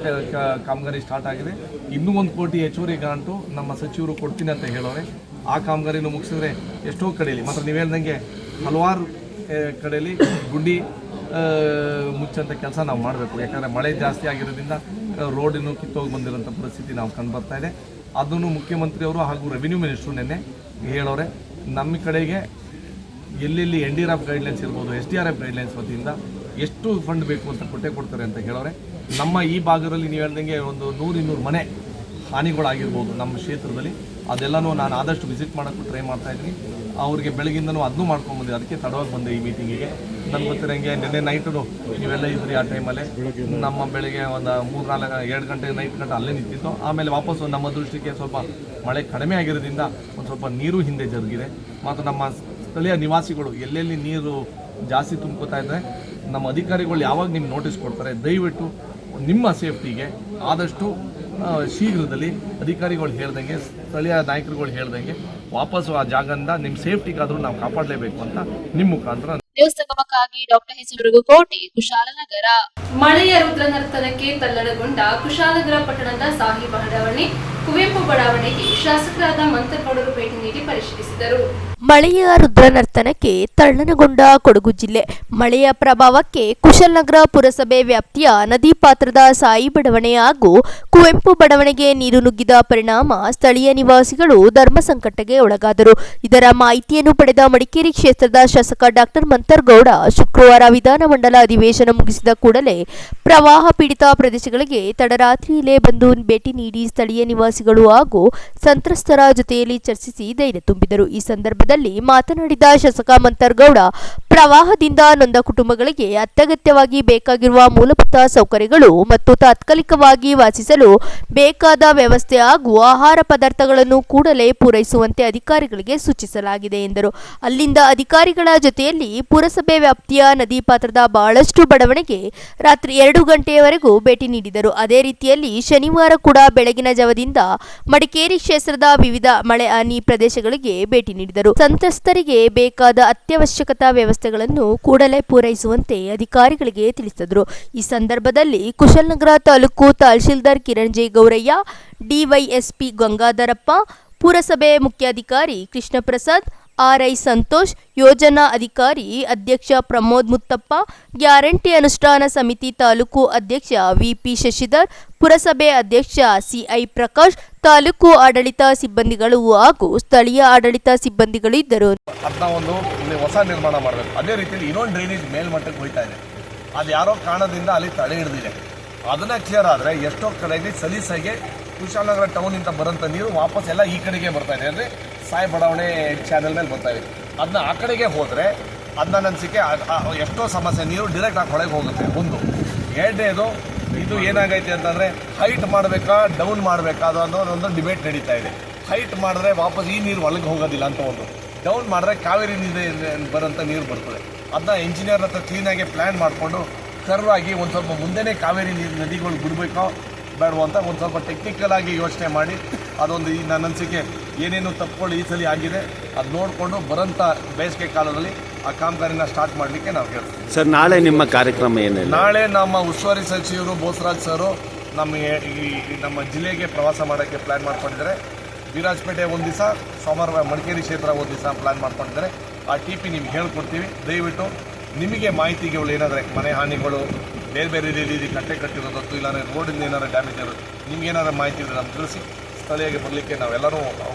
Speaker 7: ಕಾಮಗಾರಿ ಸ್ಟಾರ್ಟ್ ಆಗಿದೆ. ಇನ್ನೂ 1 ಕೋಟಿ ಹೆಚ್ಚುವರಿ ಗ್ರಾಂಟು ನಮ್ಮ ಸಚಿವರು ಕೊಡ್ತೀನಿ ಅಂತ ಹೇಳೋರೆ. ಆ ಕಾಮಗಾರಿನೂ ಮುಗಿಸಿದ್ರೆ ಎಷ್ಟೋ ಕಡೆಯಲ್ಲಿ ಮಾತ್ರ ನೀವು ಹೇಳ್ದಂಗೆ ಹಲವಾರು ಕಡೆಯಲ್ಲಿ ಗುಂಡಿ ಮುಚ್ಚಂಥ ಕೆಲಸ ನಾವು ಮಾಡಬೇಕು. ಯಾಕಂದರೆ ಮಳೆ ಜಾಸ್ತಿ ಆಗಿರೋದ್ರಿಂದ ರೋಡಿನೂ ಕಿತ್ತೋಗಿ ಬಂದಿರೋಂಥ ಪರಿಸ್ಥಿತಿ ನಾವು ಕಂಡು ಬರ್ತಾ ಇದೆ. ಅದನ್ನು ಮುಖ್ಯಮಂತ್ರಿಯವರು ಹಾಗೂ ರೆವಿನ್ಯೂ ಮಿನಿಸ್ಟ್ರು ನಿನ್ನೆ ಹೇಳೋರೆ. ನಮ್ಮ ಕಡೆಗೆ ಎಲ್ಲೆಲ್ಲಿ NDRF ಗೈಡ್ಲೈನ್ಸ್ ಇರ್ಬೋದು, SDRF ಗೈಡ್ಲೈನ್ಸ್ ವತಿಯಿಂದ ಎಷ್ಟು ಫಂಡ್ ಬೇಕು ಅಂತ ಕೊಡ್ತಾರೆ ಅಂತ ಹೇಳೋರೆ. ನಮ್ಮ ಈ ಭಾಗದಲ್ಲಿ ನೀವು ಹೇಳ್ದಂಗೆ ಒಂದು 100-200 ಮನೆ ಹಾನಿಗಳಾಗಿರ್ಬೋದು ನಮ್ಮ ಕ್ಷೇತ್ರದಲ್ಲಿ. ಅದೆಲ್ಲನೂ ನಾನು ಆದಷ್ಟು ವಿಸಿಟ್ ಮಾಡೋಕ್ಕೂ ಟ್ರೈ ಮಾಡ್ತಾಯಿದ್ದೀನಿ. ಅವ್ರಿಗೆ ಬೆಳಗಿಂದನೂ ಅದನ್ನೂ ಮಾಡ್ಕೊಂಡ್ಬಂದೆ, ಅದಕ್ಕೆ ತಡವಾಗಿ ಬಂದೆ ಈ ಮೀಟಿಂಗಿಗೆ. ನನಗೆ ಗೊತ್ತಿರೋಂಗೆ ನಿನ್ನೆ ನೈಟು ನೀವೆಲ್ಲ ಇದ್ರಿ ಆ ಟೈಮಲ್ಲೇ. ನಮ್ಮ ಬೆಳಗ್ಗೆ ಒಂದು 2 ಗಂಟೆ ನೈಟ್ ಗಂಟೆ ಅಲ್ಲೇ ನಿಂತಿತ್ತು. ಆಮೇಲೆ ವಾಪಸ್ಸು ನಮ್ಮ ದೃಷ್ಟಿಗೆ ಸ್ವಲ್ಪ ಮಳೆ ಕಡಿಮೆ ಆಗಿರೋದ್ರಿಂದ ಒಂದು ಸ್ವಲ್ಪ ನೀರು ಹಿಂದೆ ಜರುಗಿದೆ. ಮತ್ತು ನಮ್ಮ ಸ್ಥಳೀಯ ನಿವಾಸಿಗಳು ಎಲ್ಲೆಲ್ಲಿ ನೀರು ಜಾಸ್ತಿ ತುಂಬ್ಕೋತಾ ಇದ್ದರೆ ನಮ್ಮ ಅಧಿಕಾರಿಗಳು ಯಾವಾಗ ನಿಮ್ಗೆ ನೋಟಿಸ್ ಕೊಡ್ತಾರೆ, ದಯವಿಟ್ಟು ನಿಮ್ಮ ಸೇಫ್ಟಿಗೆ ಆದಷ್ಟು ಶೀಘ್ರದಲ್ಲಿ ಅಧಿಕಾರಿಗಳು ಹೇಳ್ದಂಗೆ, ಸ್ಥಳೀಯ ನಾಯಕರುಗಳು ಹೇಳ್ದಂಗೆ ವಾಪಸ್ಸು ಆ ಜಾಗದಿಂದ ನಿಮ್ಮ ಸೇಫ್ಟಿಗಾದರೂ ನಾವು ಕಾಪಾಡಲೇಬೇಕು ಅಂತ ನಿಮ್ಮ ಮುಖಾಂತರ.
Speaker 2: ನ್ಯೂಸ್ ಸಂಗಮಕ್ಕಾಗಿ ಡಾಕ್ಟರ್ ಹೆಸರು ಕೋಟೆ, ಕುಶಾಲನಗರ.
Speaker 1: ಮಳೆಯ ರುದ್ರನರ್ತನಕ್ಕೆ ತಲ್ಲಣಗೊಂಡ ಕುಶಾಲನಗರ ಪಟ್ಟಣದ ಸಾಹಿ ಬಡಾವಣೆ, ಕುವೆಂಪು ಬಡಾವಣೆಗೆ ಶಾಸಕರಾದ ಮಂತರ್ಗೌಡರು ಭೇಟಿ ನೀಡಿ ಪರಿಶೀಲಿಸಿದರು.
Speaker 9: ಮಳೆಯ ರುದ್ರನರ್ತನಕ್ಕೆ ತಲ್ಲಣಗೊಂಡ ಕೊಡಗು ಜಿಲ್ಲೆ. ಮಳೆಯ ಪ್ರಭಾವಕ್ಕೆ ಕುಶಾಲನಗರ ಪುರಸಭೆ ವ್ಯಾಪ್ತಿಯ ನದಿ ಪಾತ್ರದ ಸಾಯಿ ಬಡಾವಣೆ ಹಾಗೂ ಕುವೆಂಪು ಬಡಾವಣೆಗೆ ನೀರು ನುಗ್ಗಿದ ಪರಿಣಾಮ ಸ್ಥಳೀಯ ನಿವಾಸಿಗಳು ಧರ್ಮ ಸಂಕಟಕ್ಕೆ ಒಳಗಾದರು. ಇದರ ಮಾಹಿತಿಯನ್ನು ಪಡೆದ ಮಡಿಕೇರಿ ಕ್ಷೇತ್ರದ ಶಾಸಕ ಡಾಕ್ಟರ್ ಮಂತರ್ಗೌಡ ಶುಕ್ರವಾರ ವಿಧಾನಮಂಡಲ ಅಧಿವೇಶನ ಮುಗಿಸಿದ ಕೂಡಲೇ ಪ್ರವಾಹ ಪೀಡಿತ ಪ್ರದೇಶಗಳಿಗೆ ತಡರಾತ್ರಿಯಲ್ಲೇ ಬಂದು ಭೇಟಿ ನೀಡಿ ಸ್ಥಳೀಯ ನಿವಾಸಿಗಳು ಹಾಗೂ ಸಂತ್ರಸ್ತರ ಜೊತೆಯಲ್ಲಿ ಚರ್ಚಿಸಿ ಧೈರ್ಯ ತುಂಬಿದರು. ಈ ಸಂದರ್ಭದಲ್ಲಿ ಮಾತನಾಡಿದ ಶಾಸಕ ಮಂತರ್ಗೌಡ, ಪ್ರವಾಹದಿಂದ ನೊಂದ ಕುಟುಂಬಗಳಿಗೆ ಅತ್ಯಗತ್ಯವಾಗಿ ಬೇಕಾಗಿರುವ ಮೂಲಭೂತ ಸೌಕರ್ಯಗಳು ಮತ್ತು ತಾತ್ಕಾಲಿಕವಾಗಿ ವಾಸಿಸಲು ಬೇಕಾದ ವ್ಯವಸ್ಥೆ ಹಾಗೂ ಆಹಾರ ಪದಾರ್ಥಗಳನ್ನು ಕೂಡಲೇ ಪೂರೈಸುವಂತೆ ಅಧಿಕಾರಿಗಳಿಗೆ ಸೂಚಿಸಲಾಗಿದೆ ಎಂದರು. ಅಲ್ಲಿಂದ ಅಧಿಕಾರಿಗಳ ಜೊತೆಯಲ್ಲಿ ಪುರಸಭೆ ವ್ಯಾಪ್ತಿಯ ನದಿ ಪಾತ್ರದ ಬಹಳಷ್ಟು ಬಡಾವಣೆಗೆ ರಾತ್ರಿ 2 ಗಂಟೆಯವರೆಗೂ ಭೇಟಿ ನೀಡಿದರು. ಅದೇ ರೀತಿಯಲ್ಲಿ ಶನಿವಾರ ಕೂಡ ಬೆಳಗಿನ ಜಾವದಿಂದ ಮಡಿಕೇರಿ ಕ್ಷೇತ್ರದ ವಿವಿಧ ಮಳೆ ಹಾನಿ ಪ್ರದೇಶಗಳಿಗೆ ಭೇಟಿ ನೀಡಿದರು. ಸಂತ್ರಸ್ತರಿಗೆ ಬೇಕಾದ ಅತ್ಯವಶ್ಯಕತಾ ವ್ಯವಸ್ಥೆಗಳನ್ನು ಕೂಡಲೇ ಪೂರೈಸುವಂತೆ ಅಧಿಕಾರಿಗಳಿಗೆ ತಿಳಿಸಿದರು. ಈ ಸಂದರ್ಭದಲ್ಲಿ ಕುಶಾಲನಗರ ತಾಲೂಕು ತಹಶೀಲ್ದಾರ್ ಕಿರಣ್ ಜೆ ಗೌರಯ್ಯ, ಡಿವೈಎಸ್ಪಿ ಗಂಗಾಧರಪ್ಪ, ಪುರಸಭೆ ಮುಖ್ಯಾಧಿಕಾರಿ ಕೃಷ್ಣ ಪ್ರಸಾದ್, RI ಸಂತೋಷ್, ಯೋಜನಾ ಅಧಿಕಾರಿ ಅಧ್ಯಕ್ಷ ಪ್ರಮೋದ್ ಮುತ್ತಪ್ಪ, ಗ್ಯಾರಂಟಿ ಅನುಷ್ಠಾನ ಸಮಿತಿ ತಾಲೂಕು ಅಧ್ಯಕ್ಷ VP ಶಶಿಧರ್, ಪುರಸಭೆ ಅಧ್ಯಕ್ಷ CI ಪ್ರಕಾಶ್, ತಾಲೂಕು ಆಡಳಿತ ಸಿಬ್ಬಂದಿಗಳು ಹಾಗೂ ಸ್ಥಳೀಯ ಆಡಳಿತ ಸಿಬ್ಬಂದಿಗಳು ಇದ್ದರು.
Speaker 7: ಅದನ್ನ ಒಂದು ಹೊಸ ನಿರ್ಮಾಣ ಮಾಡಬೇಕು. ಅದೇ ರೀತಿಯಲ್ಲಿ ಇನ್ನೊಂದು ಡ್ರೈನೇಜ್ ಮೇಲ್ಮಟ್ಟಕ್ಕೆ ಹೋಗ್ತಾ ಇದೆ. ಅದು ಯಾರೋ ಕಾರಣದಿಂದ ಅಲ್ಲಿ ತಡೆ ಹಿಡಿದಿದೆ. ಅದನ್ನ ಕ್ಲಿಯರ್ ಆದರೆ ಎಷ್ಟೋ ಕಡೆಗೆ ಸಲೀಸಾಗಿ ಕುಶಾಲನಗರ ಟೌನಿಂದ ಬರೋಂಥ ನೀರು ವಾಪಸ್ ಎಲ್ಲ ಈ ಕಡೆಗೆ ಬರ್ತಾ ಇದೆ. ಅಂದರೆ ಸಾಯಿ ಬಡಾವಣೆ ಚಾನಲ್ ಮೇಲೆ ಬರ್ತಾ ಇದೆ. ಅದನ್ನ ಆ ಕಡೆಗೆ ಹೋದರೆ ಅದನ್ನ ಅನಿಸಿಕೆ ಎಷ್ಟೋ ಸಮಸ್ಯೆ, ನೀರು ಡೈರೆಕ್ಟ್ ಆ ಹೊಳೆಗೆ ಹೋಗುತ್ತೆ. ಒಂದು. ಎರಡನೇದು, ಇದು ಏನಾಗೈತೆ ಅಂತಂದರೆ ಹೈಟ್ ಮಾಡಬೇಕಾ ಡೌನ್ ಮಾಡಬೇಕಾ ಅದು ಅನ್ನೋದೊಂದು ಡಿಬೇಟ್ ನಡೀತಾ ಇದೆ. ಹೈಟ್ ಮಾಡಿದ್ರೆ ವಾಪಸ್ ಈ ನೀರು ಒಳಗೆ ಹೋಗೋದಿಲ್ಲ ಅಂತ ಒಂದು, ಡೌನ್ ಮಾಡಿದ್ರೆ ಕಾವೇರಿ ನೀರು ಬರೋಂಥ ನೀರು ಬರ್ತದೆ. ಅದನ್ನ ಇಂಜಿನಿಯರ್ ಹತ್ರ ಕ್ಲೀನಾಗಿ ಪ್ಲ್ಯಾನ್ ಮಾಡಿಕೊಂಡು ಕರ್ವ್ ಆಗಿ ಒಂದು ಸ್ವಲ್ಪ ಮುಂದೆನೇ ಕಾವೇರಿ ನೀರು ನದಿಗಳು ಬಿಡಬೇಕೋ ಬೇಡವೋ ಅಂತ ಒಂದು ಸ್ವಲ್ಪ ಟೆಕ್ನಿಕಲ್ ಆಗಿ ಯೋಚನೆ ಮಾಡಿ ಅದೊಂದು ಈ ನನ್ನ ಅನಿಸಿಕೆ ಏನೇನು ತಪ್ಪುಗಳು ಈ ಸಲ ಆಗಿದೆ ಅದು ನೋಡಿಕೊಂಡು ಬರೋಂಥ ಬೇಸಿಗೆ ಕಾಲದಲ್ಲಿ ಆ ಕಾಮಗಾರಿನ ಸ್ಟಾರ್ಟ್ ಮಾಡಲಿಕ್ಕೆ ನಾವು ಹೇಳ್ತೀವಿ.
Speaker 10: ಸರ್, ನಾಳೆ ನಿಮ್ಮ ಕಾರ್ಯಕ್ರಮ ಏನಿದೆ?
Speaker 7: ನಾಳೆ ನಮ್ಮ ಉಸ್ತುವಾರಿ ಸಚಿವರು ಬೋಸರಾಜ್ ಸರು ನಮ್ಮ ಜಿಲ್ಲೆಗೆ ಪ್ರವಾಸ ಮಾಡೋಕ್ಕೆ ಪ್ಲ್ಯಾನ್ ಮಾಡ್ಕೊಂಡಿದ್ದಾರೆ. ವಿರಾಜಪೇಟೆ ಒಂದು ದಿವಸ, ಸೋಮವಾರ ಮಡಿಕೇರಿ ಕ್ಷೇತ್ರ ಒಂದು ದಿವಸ ಪ್ಲ್ಯಾನ್ ಮಾಡ್ಕೊಂಡಿದ್ದಾರೆ. ಆ TP ನಿಮ್ಗೆ ಹೇಳ್ಕೊಡ್ತೀವಿ. ದಯವಿಟ್ಟು ನಿಮಗೆ ಮಾಹಿತಿಗಳು ಏನಾದರೆ ಮನೆ ಹಾನಿಗಳು ಬೇರೆ ಬೇರೆ ರೀತಿ ಕಟ್ಟೆ ಕಟ್ಟಿರೋದು ಇಲ್ಲಾಂದರೆ ರೋಡಿಂದ ಏನಾದ್ರು ಡ್ಯಾಮೇಜ್ ಇರೋದು ನಿಮ್ಗೆ ಏನಾದ್ರು ಮಾಹಿತಿ ಇದ್ರೆ ನಮ್ಗೆ ತಿಳಿಸಿ. ಸ್ಥಳೀಯಕ್ಕೆ ಬರಲಿಕ್ಕೆ ನಾವೆಲ್ಲರೂ.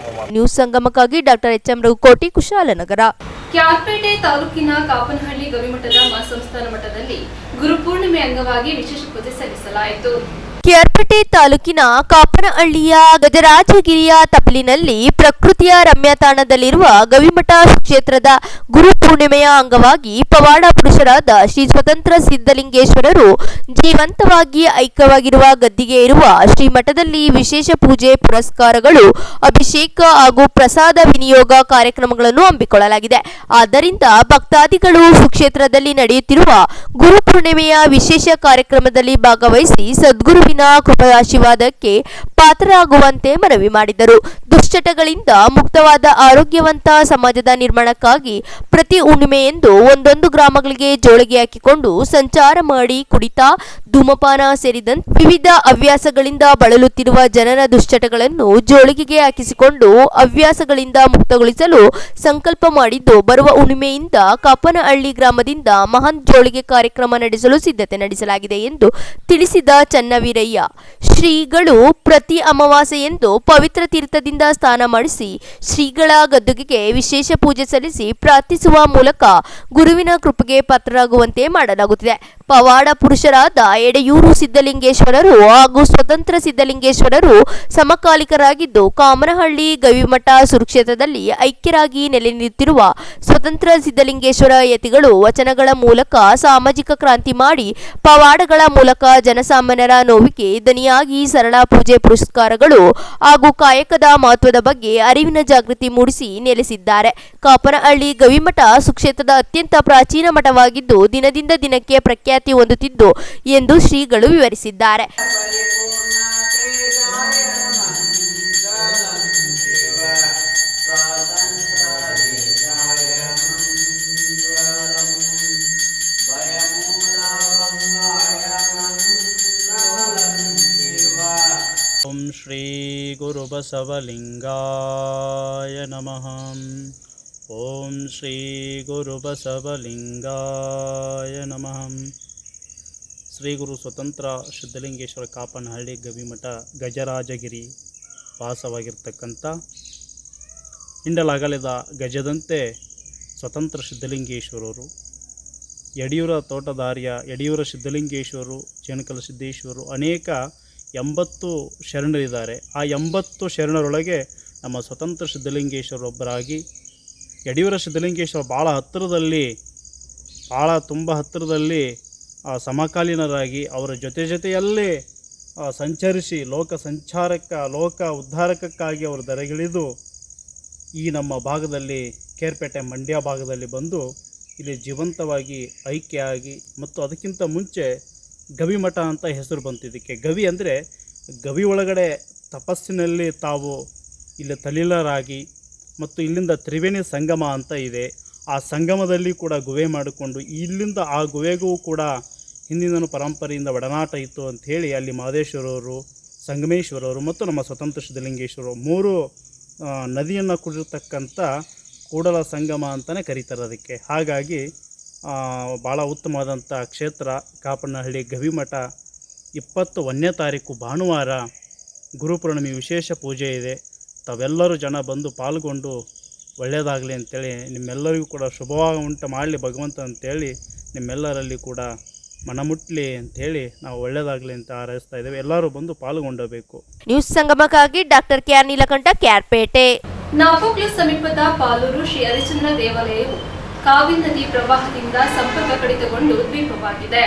Speaker 9: ನ್ಯೂಸ್ ಸಂಗಮಕ್ಕಾಗಿ ಡಾಕ್ಟರ್ HM ರಘುಕೋಟಿ, ಕುಶಾಲನಗರ.
Speaker 1: ಕ್ಯಾರ್ಪೇಟೆ ತಾಲೂಕಿನ ಕಾಪನಹಳ್ಳಿ ಗವಿಮಠದ ಮಹಾಸಂಸ್ಥಾನ ಮಠದಲ್ಲಿ ಗುರುಪೂರ್ಣಿಮೆ ಅಂಗವಾಗಿ ವಿಶೇಷ ಪೂಜೆ ಸಲ್ಲಿಸಲಾಯಿತು.
Speaker 9: ಕೆಆರ್ಪೇಟೆ ತಾಲೂಕಿನ ಕಾಪನಹಳ್ಳಿಯ ಗಜರಾಜಗಿರಿಯ ತಪ್ಪಲಿನಲ್ಲಿ ಪ್ರಕೃತಿಯ ರಮ್ಯ ತಾಣದಲ್ಲಿರುವ ಗವಿಮಠ ಕ್ಷೇತ್ರದ ಗುರು ಪೂರ್ಣಿಮೆಯ ಅಂಗವಾಗಿ ಪವಾಡ ಪುರುಷರಾದ ಶ್ರೀ ಸ್ವತಂತ್ರ ಸಿದ್ಧಲಿಂಗೇಶ್ವರರು ಜೀವಂತವಾಗಿ ಐಕ್ಯವಾಗಿರುವ ಗದ್ದಿಗೆ ಇರುವ ಶ್ರೀಮಠದಲ್ಲಿ ವಿಶೇಷ ಪೂಜೆ ಪುರಸ್ಕಾರಗಳು, ಅಭಿಷೇಕ ಹಾಗೂ ಪ್ರಸಾದ ವಿನಿಯೋಗ ಕಾರ್ಯಕ್ರಮಗಳನ್ನು ಹಮ್ಮಿಕೊಳ್ಳಲಾಗಿದೆ. ಆದ್ದರಿಂದ ಭಕ್ತಾದಿಗಳು ಸುಕ್ಷೇತ್ರದಲ್ಲಿ ನಡೆಯುತ್ತಿರುವ ಗುರು ಪೂರ್ಣಿಮೆಯ ವಿಶೇಷ ಕಾರ್ಯಕ್ರಮದಲ್ಲಿ ಭಾಗವಹಿಸಿ ಸದ್ಗುರುವಿನ ಕೃಪಾಶೀರ್ವಾದಕ್ಕೆ ಪಾತ್ರರಾಗುವಂತೆ ಮನವಿ ಮಾಡಿದರು. ದುಶ್ಚಟಗಳಿಂದ ಮುಕ್ತವಾದ ಆರೋಗ್ಯವಂತ ಸಮಾಜದ ನಿರ್ಮಾಣಕ್ಕಾಗಿ ಪ್ರತಿ ಹುಣ್ಣಿಮೆಯಂದು ಒಂದೊಂದು ಗ್ರಾಮಗಳಿಗೆ ಜೋಳಿಗೆ ಹಾಕಿಕೊಂಡು ಸಂಚಾರ ಮಾಡಿ ಕುಡಿತ, ಧೂಮಪಾನ ಸೇರಿದಂತೆ ವಿವಿಧ ಹವ್ಯಾಸಗಳಿಂದ ಬಳಲುತ್ತಿರುವ ಜನರ ದುಶ್ಚಟಗಳನ್ನು ಜೋಳಿಗೆಗೆ ಹಾಕಿಸಿಕೊಂಡು ಹವ್ಯಾಸಗಳಿಂದ ಮುಕ್ತಗೊಳಿಸಲು ಸಂಕಲ್ಪ ಮಾಡಿದ್ದು, ಬರುವ ಹುಣ್ಣಿಮೆಯಿಂದ ಕಾಪನಹಳ್ಳಿ ಗ್ರಾಮದಿಂದ ಮಹಾನ್ ಜೋಳಿಗೆ ಕಾರ್ಯಕ್ರಮ ನಡೆಸಲು ಸಿದ್ಧತೆ ನಡೆಸಲಾಗಿದೆ ಎಂದು ತಿಳಿಸಿದ ಚನ್ನವೀರಯ್ಯ, ಶ್ರೀಗಳು ಪ್ರತಿ ಅಮಾವಾಸ್ಯೆಯಂದು ಪವಿತ್ರ ತೀರ್ಥದಿಂದ ಸ್ನಾನ ಮಾಡಿಸಿ ಶ್ರೀಗಳ ಗದ್ದುಗೆಗೆ ವಿಶೇಷ ಪೂಜೆ ಸಲ್ಲಿಸಿ ಪ್ರಾರ್ಥಿಸುವ ಮೂಲಕ ಗುರುವಿನ ಕೃಪೆಗೆ ಪಾತ್ರರಾಗುವಂತೆ ಮಾಡಲಾಗುತ್ತಿದೆ. ಪವಾಡ ಪುರುಷರಾದ ಎಡೆಯೂರು ಸಿದ್ಧಲಿಂಗೇಶ್ವರರು ಹಾಗೂ ಸ್ವತಂತ್ರ ಸಿದ್ಧಲಿಂಗೇಶ್ವರರು ಸಮಕಾಲಿಕರಾಗಿದ್ದು, ಕಾಮನಹಳ್ಳಿ ಗವಿಮಠ ಸುಕ್ಷೇತ್ರದಲ್ಲಿ ಐಕ್ಯರಾಗಿ ನೆಲೆ ನಿಂತಿರುವ ಸ್ವತಂತ್ರ ಸಿದ್ಧಲಿಂಗೇಶ್ವರ ಯತಿಗಳು ವಚನಗಳ ಮೂಲಕ ಸಾಮಾಜಿಕ ಕ್ರಾಂತಿ ಮಾಡಿ ಪವಾಡಗಳ ಮೂಲಕ ಜನಸಾಮಾನ್ಯರ ನೋವಿಗೆ ದನಿಯಾಗಿ ಸರಳ ಪೂಜೆ ಪುರಸ್ಕಾರಗಳು ಹಾಗೂ ಕಾಯಕದ ಮಹತ್ವದ ಬಗ್ಗೆ ಅರಿವಿನ ಜಾಗೃತಿ ಮೂಡಿಸಿ ನೆಲೆಸಿದ್ದಾರೆ. ಕಾಪನಹಳ್ಳಿ ಗವಿಮಠ ಸುಕ್ಷೇತ್ರದ ಅತ್ಯಂತ ಪ್ರಾಚೀನ ಮಠವಾಗಿದ್ದು ದಿನದಿಂದ ದಿನಕ್ಕೆ ಪ್ರಖ್ಯಾತಿ ಹೊಂದುತ್ತಿದ್ದು ಎಂದು ಶ್ರೀಗಳು ವಿವರಿಸಿದ್ದಾರೆ.
Speaker 11: ಓಂ ಶ್ರೀ ಗುರು ಬಸವಲಿಂಗಾಯ ನಮಃ. ಓಂ ಶ್ರೀ ಗುರು ಬಸವಲಿಂಗಾಯ ನಮಃ. ಶ್ರೀ ಗುರು ಸ್ವತಂತ್ರ ಸಿದ್ಧಲಿಂಗೇಶ್ವರ ಕಾಪನಹಳ್ಳಿ ಗವಿಮಠ ಗಜರಾಜಗಿರಿ ವಾಸವಾಗಿರ್ತಕ್ಕಂಥ ಹಿಂಡಲಾಗಲಿದ ಗಜದಂತೆ ಸ್ವತಂತ್ರ ಸಿದ್ಧಲಿಂಗೇಶ್ವರರು, ಯಡಿಯೂರ ತೋಟದಾರಿಯ ಯಡಿಯೂರ ಸಿದ್ಧಲಿಂಗೇಶ್ವರರು, ಚೇಣಕಲ ಸಿದ್ದೇಶ್ವರರು, ಅನೇಕ 80 ಶರಣರಿದ್ದಾರೆ. ಆ 80 ಶರಣರೊಳಗೆ ನಮ್ಮ ಸ್ವತಂತ್ರ ಸಿದ್ಧಲಿಂಗೇಶ್ವರೊಬ್ಬರಾಗಿ ಯಡಿಯೂರ ಸಿದ್ಧಲಿಂಗೇಶ್ವರ ತುಂಬ ಹತ್ತಿರದಲ್ಲಿ ಸಮಕಾಲೀನರಾಗಿ ಅವರ ಜೊತೆಯಲ್ಲೇ ಸಂಚರಿಸಿ ಲೋಕ ಉದ್ಧಾರಕ್ಕಾಗಿ ಅವರು ದರೆಗಿಳಿದು ಈ ನಮ್ಮ ಭಾಗದಲ್ಲಿ ಕೇರ್ಪೇಟೆ ಮಂಡ್ಯ ಭಾಗದಲ್ಲಿ ಬಂದು ಇಲ್ಲಿ ಜೀವಂತವಾಗಿ ಐಕ್ಯ ಆಗಿ, ಮತ್ತು ಅದಕ್ಕಿಂತ ಮುಂಚೆ ಗವಿಮಠ ಅಂತ ಹೆಸರು ಬಂತು ಇದಕ್ಕೆ. ಗವಿ ಅಂದರೆ ಗವಿ ಒಳಗಡೆ ತಪಸ್ಸಿನಲ್ಲಿ ತಾವು ಇಲ್ಲಿ ತಲೀನರಾಗಿ, ಮತ್ತು ಇಲ್ಲಿಂದ ತ್ರಿವೇಣಿ ಸಂಗಮ ಅಂತ ಇದೆ, ಆ ಸಂಗಮದಲ್ಲಿ ಕೂಡ ಗುಹೆ ಮಾಡಿಕೊಂಡು ಇಲ್ಲಿಂದ ಆ ಗುಹೆಗೂ ಕೂಡ ಹಿಂದಿನ ಪರಂಪರೆಯಿಂದ ಒಡನಾಟ ಇತ್ತು ಅಂಥೇಳಿ ಅಲ್ಲಿ ಮಹದೇಶ್ವರವರು, ಸಂಗಮೇಶ್ವರವರು ಮತ್ತು ನಮ್ಮ ಸ್ವತಂತ್ರ ಸಿದ್ಧಲಿಂಗೇಶ್ವರರು 3 ನದಿಯನ್ನು ಕೂಡಿರ್ತಕ್ಕಂಥ ಕೂಡಲ ಸಂಗಮ ಅಂತಲೇ ಕರೀತಾರೆ ಅದಕ್ಕೆ. ಹಾಗಾಗಿ ಭಾಳ ಉತ್ತಮವಾದಂಥ ಕ್ಷೇತ್ರ ಕಾಪನಹಳ್ಳಿ ಗವಿಮಠ. 21ನೇ ತಾರೀಕು ಭಾನುವಾರ ಗುರುಪೂರ್ಣಿಮೆ ವಿಶೇಷ ಪೂಜೆ ಇದೆ. ತಾವೆಲ್ಲರೂ ಜನ ಬಂದು ಪಾಲ್ಗೊಂಡು ಒಳ್ಳೆಯದಾಗಲಿ ಅಂಥೇಳಿ, ನಿಮ್ಮೆಲ್ಲರಿಗೂ ಕೂಡ ಶುಭವಾಗಿ ಉಂಟು ಮಾಡಲಿ ಭಗವಂತ ಅಂತೇಳಿ ನಿಮ್ಮೆಲ್ಲರಲ್ಲಿ ಕೂಡ ಮನಮುಟ್ಲಿ ಅಂಥೇಳಿ ನಾವು ಒಳ್ಳೆಯದಾಗಲಿ ಅಂತ ಹಾರೈಸ್ತಾ ಇದ್ದೇವೆ. ಎಲ್ಲರೂ ಬಂದು ಪಾಲ್ಗೊಂಡಬೇಕು.
Speaker 9: ನ್ಯೂಸ್ ಸಂಗಮಕ್ಕಾಗಿ ಡಾಕ್ಟರ್ ಕೆಆರ್ ನೀಲಕಂಠ, ಕ್ಯಾರ್ಪೇಟೆ.
Speaker 1: ನಾಪೋಕ್ಲು ಸಮೀಪದ ಪಾಲೂರು ಶ್ರೀ ಹರಿಶ್ಚಂದ್ರ ದೇವಾಲಯವು ಕಾವೇರಿ ನದಿ ಪ್ರವಾಹದಿಂದ ಸಂಪರ್ಕ ಕಡಿತಗೊಂಡು ದ್ವೀಪವಾಗಿದೆ.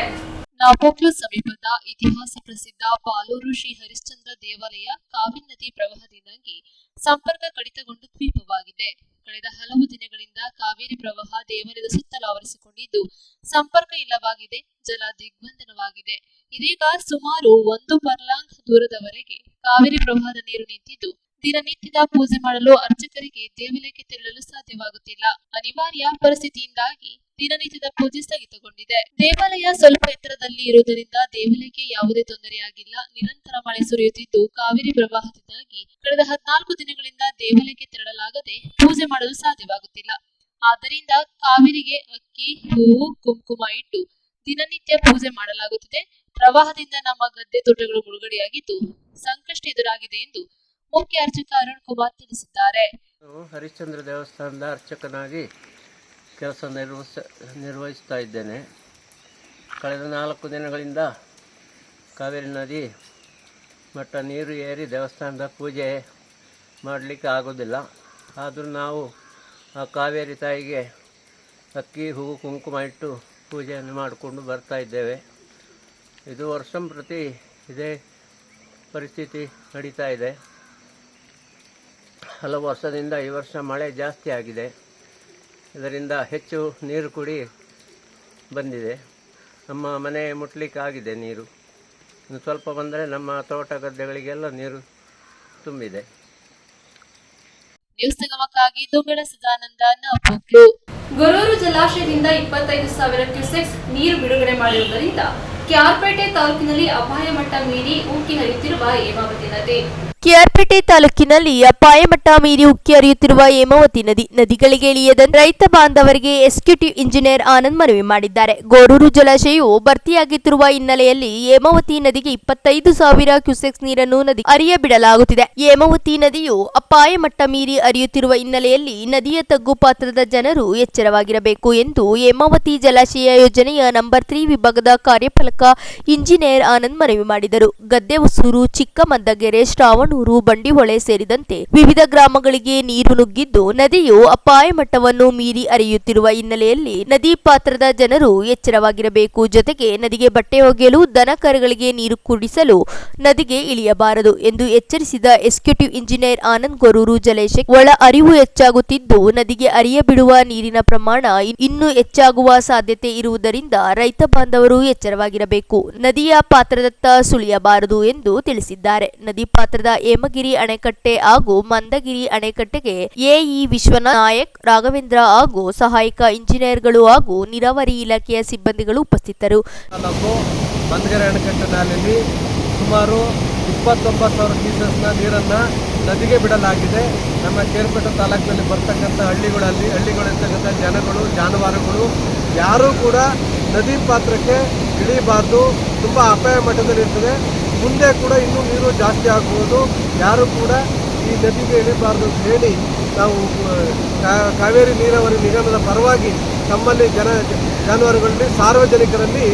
Speaker 2: ನಾಪೋಕ್ಲು ಸಮೀಪದ ಇತಿಹಾಸ ಪ್ರಸಿದ್ಧ ಪಾಲೂರು ಶ್ರೀ ಹರಿಶ್ಚಂದ್ರ ದೇವಾಲಯ ಕಾವೇರಿ ನದಿ ಪ್ರವಾಹದಿಂದಾಗಿ ಸಂಪರ್ಕ ಕಡಿತಗೊಂಡು ದ್ವೀಪವಾಗಿದೆ. ಕಳೆದ ಹಲವು ದಿನಗಳಿಂದ ಕಾವೇರಿ ಪ್ರವಾಹ ದೇವಾಲಯದ ಸುತ್ತಲೂ ಆವರಿಸಿಕೊಂಡಿದ್ದು ಸಂಪರ್ಕ ಇಲ್ಲವಾಗಿದೆ, ಜಲ ದಿಗ್ಬಂಧನವಾಗಿದೆ. ಇದೀಗ ಸುಮಾರು 1 ಫರ್ಲಾಂಗ್ ದೂರದವರೆಗೆ ಕಾವೇರಿ ಪ್ರವಾಹದ ನೀರು ನಿಂತಿದ್ದು ದಿನನಿತ್ಯದ ಪೂಜೆ ಮಾಡಲು ಅರ್ಚಕರಿಗೆ ದೇವಾಲಯಕ್ಕೆ ತೆರಳಲು ಸಾಧ್ಯವಾಗುತ್ತಿಲ್ಲ. ಅನಿವಾರ್ಯ ಪರಿಸ್ಥಿತಿಯಿಂದಾಗಿ ದಿನನಿತ್ಯದ ಪೂಜೆ ಸ್ಥಗಿತಗೊಂಡಿದೆ. ದೇವಾಲಯ ಸ್ವಲ್ಪ ಎತ್ತರದಲ್ಲಿ ಇರುವುದರಿಂದ ದೇವಾಲಯಕ್ಕೆ ಯಾವುದೇ ತೊಂದರೆಯಾಗಿಲ್ಲ. ನಿರಂತರ ಮಳೆ ಸುರಿಯುತ್ತಿದ್ದು ಕಾವೇರಿ ಪ್ರವಾಹದಿಂದಾಗಿ ಕಳೆದ 14 ದಿನಗಳಿಂದ ದೇವಾಲಯಕ್ಕೆ ತೆರಳಲಾಗದೆ ಪೂಜೆ ಮಾಡಲು ಸಾಧ್ಯವಾಗುತ್ತಿಲ್ಲ. ಆದ್ದರಿಂದ ಕಾವೇರಿಗೆ ಅಕ್ಕಿ, ಹೂವು, ಕುಂಕುಮ ಇಟ್ಟು ದಿನನಿತ್ಯ ಪೂಜೆ ಮಾಡಲಾಗುತ್ತಿದೆ. ಪ್ರವಾಹದಿಂದ ನಮ್ಮ ಗದ್ದೆ ತೋಟಗಳು ಮುಳುಗಡೆಯಾಗಿದ್ದು ಸಂಕಷ್ಟ ಎದುರಾಗಿದೆ ಎಂದು ಮುಖ್ಯ ಅರ್ಚಕ ಅರುಣ್ ಕುಮಾರ್ ತಿಳಿಸಿದ್ದಾರೆ.
Speaker 12: ಹರಿಶ್ಚಂದ್ರ ದೇವಸ್ಥಾನದ ಅರ್ಚಕನಾಗಿ ಕೆಲಸ ನಿರ್ವಹಿಸ್ತಾ ಇದ್ದೇನೆ. ಕಳೆದ 4 ದಿನಗಳಿಂದ ಕಾವೇರಿ ನದಿ ಮಟ್ಟ ನೀರು ಏರಿ ದೇವಸ್ಥಾನದ ಪೂಜೆ ಮಾಡಲಿಕ್ಕೆ ಆಗೋದಿಲ್ಲ. ಆದರೂ ನಾವು ಆ ಕಾವೇರಿ ತಾಯಿಗೆ ಅಕ್ಕಿ ಹೂವು ಕುಂಕುಮ ಇಟ್ಟು ಪೂಜೆಯನ್ನು ಮಾಡಿಕೊಂಡು ಬರ್ತಾ ಇದ್ದೇವೆ. ಇದು ವರ್ಷಂಪ್ರತಿ ಇದೇ ಪರಿಸ್ಥಿತಿ ನಡೀತಾ ಇದೆ. ಹಲವು ವರ್ಷದಿಂದ ಈ ವರ್ಷ ಮಳೆ ಜಾಸ್ತಿ ಆಗಿದೆ. ಇದರಿಂದ ಹೆಚ್ಚು ನೀರು ಕೂಡಿ ಬಂದಿದೆ. ನಮ್ಮ ಮನೆ ಮುಟ್ಲಿಕ್ಕಾಗಿದೆ ನೀರು. ಇನ್ನು ಸ್ವಲ್ಪ ಬಂದರೆ ನಮ್ಮ ತೋಟ ಗದ್ದೆಗಳಿಗೆಲ್ಲ ನೀರು ತುಂಬಿದೆ.
Speaker 2: ನ್ಯೂಸ್ ಸಂಗಮಕ್ಕಾಗಿ ದುಗ್ಗಡ ಸದಾನಂದ ನಾಪೋಕ್ಲು.
Speaker 1: ಗೊರೂರು ಜಲಾಶಯದಿಂದ 25,000 ಕ್ಯೂಸೆಕ್ಸ್ ನೀರು ಬಿಡುಗಡೆ ಮಾಡಿರುವುದರಿಂದ ಕೆಆರ್ಪೇಟೆ ತಾಲೂಕಿನಲ್ಲಿ ಅಪಾಯ ಮಟ್ಟ ಮೀರಿ ಉಕ್ಕಿ ಹರಿಯುತ್ತಿರುವ ಹೇಮಾವತಿ ನದಿ.
Speaker 9: ಕೆಆರ್ಪೇಟೆ ತಾಲೂಕಿನಲ್ಲಿ ಅಪಾಯ ಮಟ್ಟ ಮೀರಿ ಉಕ್ಕಿ ಹರಿಯುತ್ತಿರುವ ಹೇಮಾವತಿ ನದಿಗಳಿಗೆ ಇಳಿಯದಂತೆ ರೈತ ಬಾಂಧವರಿಗೆ ಎಕ್ಸಿಕ್ಯೂಟಿವ್ ಇಂಜಿನಿಯರ್ ಆನಂದ್ ಮನವಿ ಮಾಡಿದ್ದಾರೆ. ಗೋರೂರು ಜಲಾಶಯವು ಭರ್ತಿಯಾಗುತ್ತಿರುವ ಹಿನ್ನೆಲೆಯಲ್ಲಿ ಹೇಮಾವತಿ ನದಿಗೆ 25,000 ಕ್ಯೂಸೆಕ್ಸ್ ನೀರನ್ನು ನದಿ ಹರಿಯ ಬಿಡಲಾಗುತ್ತಿದೆ. ಹೇಮಾವತಿ ನದಿಯು ಅಪಾಯ ಮಟ್ಟ ಮೀರಿ ಹರಿಯುತ್ತಿರುವ ಹಿನ್ನೆಲೆಯಲ್ಲಿ ನದಿಯ ತಗ್ಗು ಪಾತ್ರದ ಜನರು ಎಚ್ಚರವಾಗಿರಬೇಕು ಎಂದು ಹೇಮಾವತಿ ಜಲಾಶಯ ಯೋಜನೆಯ ನಂಬರ್ 3 ವಿಭಾಗದ ಕಾರ್ಯಪಾಲಕ ಇಂಜಿನಿಯರ್ ಆನಂದ್ ಮನವಿ ಮಾಡಿದರು. ಗದ್ದೆ ಹೊಸೂರು, ಚಿಕ್ಕಮದ್ದಗೆರೆ, ಶ್ರಾವಣೂರು, ಬಂಡಿಹೊಳೆ ಸೇರಿದಂತೆ ವಿವಿಧ ಗ್ರಾಮಗಳಿಗೆ ನೀರು ನುಗ್ಗಿದ್ದು ನದಿಯು ಅಪಾಯ ಮಟ್ಟವನ್ನು ಮೀರಿ ಹರಿಯುತ್ತಿರುವ ಹಿನ್ನೆಲೆಯಲ್ಲಿ ನದಿ ಪಾತ್ರದ ಜನರು ಎಚ್ಚರವಾಗಿರಬೇಕು. ಜೊತೆಗೆ ನದಿಗೆ ಬಟ್ಟೆ ಒಗೆಯಲು, ದನ ಕರುಗಳಿಗೆ ನೀರು ಕುಡಿಸಲು ನದಿಗೆ ಇಳಿಯಬಾರದು ಎಂದು ಎಚ್ಚರಿಸಿದ ಎಕ್ಸಿಕ್ಯೂಟಿವ್ ಇಂಜಿನಿಯರ್ ಆನಂದ್. ಗೊರೂರು ಜಲಾಶಯಕ್ಕೆ ಒಳ ಹರಿವು ಹೆಚ್ಚಾಗುತ್ತಿದ್ದು ನದಿಗೆ ಹರಿಯ ಬಿಡುವ ನೀರಿನ ಪ್ರಮಾಣ ಇನ್ನೂ ಹೆಚ್ಚಾಗುವ ಸಾಧ್ಯತೆ ಇರುವುದರಿಂದ ರೈತ ಬಾಂಧವರು ಎಚ್ಚರವಾಗಿರಬೇಕು. ನದಿಯ ಪಾತ್ರದತ್ತ ಸುಳಿಯಬಾರದು ಎಂದು ತಿಳಿಸಿದ್ದಾರೆ. ನದಿ ಪಾತ್ರದ ಹೇಮಗಿರಿ ಅಣೆಕಟ್ಟೆ ಹಾಗೂ ಮಂದಗಿರಿ ಅಣೆಕಟ್ಟೆಗೆ ಎಇ ವಿಶ್ವನಾಥ್ ನಾಯಕ್, ರಾಘವೇಂದ್ರ ಹಾಗೂ ಸಹಾಯಕ ಇಂಜಿನಿಯರ್ಗಳು ಹಾಗೂ ನೀರಾವರಿ ಇಲಾಖೆಯ ಸಿಬ್ಬಂದಿಗಳು ಉಪಸ್ಥಿತರು.
Speaker 7: ಮಂದಗಿರಿ ಅಣೆಕಟ್ಟಿನಲ್ಲಿ ಸುಮಾರು 29,000 ಕ್ಯೂಸೆಕ್ಸ್ನ ನೀರನ್ನು ನದಿಗೆ ಬಿಡಲಾಗಿದೆ. ನಮ್ಮ ಕೇರ್ಪೇಟೆ ತಾಲೂಕಿನಲ್ಲಿ ಬರ್ತಕ್ಕಂಥ ಹಳ್ಳಿಗಳಿರ್ತಕ್ಕಂಥ ಜನಗಳು, ಜಾನುವಾರುಗಳು ಯಾರೂ ಕೂಡ ನದಿ ಪಾತ್ರಕ್ಕೆ ಇಳಿಬಾರ್ದು. ತುಂಬ ಅಪಾಯ ಮಟ್ಟದಲ್ಲಿರ್ತದೆ. ಮುಂದೆ ಕೂಡ ಇನ್ನೂ ನೀರು ಜಾಸ್ತಿ ಆಗ್ಬೋದು. ಯಾರು ಕೂಡ ಈ ನದಿಗೆ ಇಳಿಬಾರ್ದು ಅಂತ ಹೇಳಿ ನಾವು ಕಾವೇರಿ ನೀರಾವರಿ ನಿಗಮದ ಪರವಾಗಿ ತಮ್ಮಲ್ಲಿ ಜಾನುವಾರುಗಳಲ್ಲಿ ಸಾರ್ವಜನಿಕರಲ್ಲಿ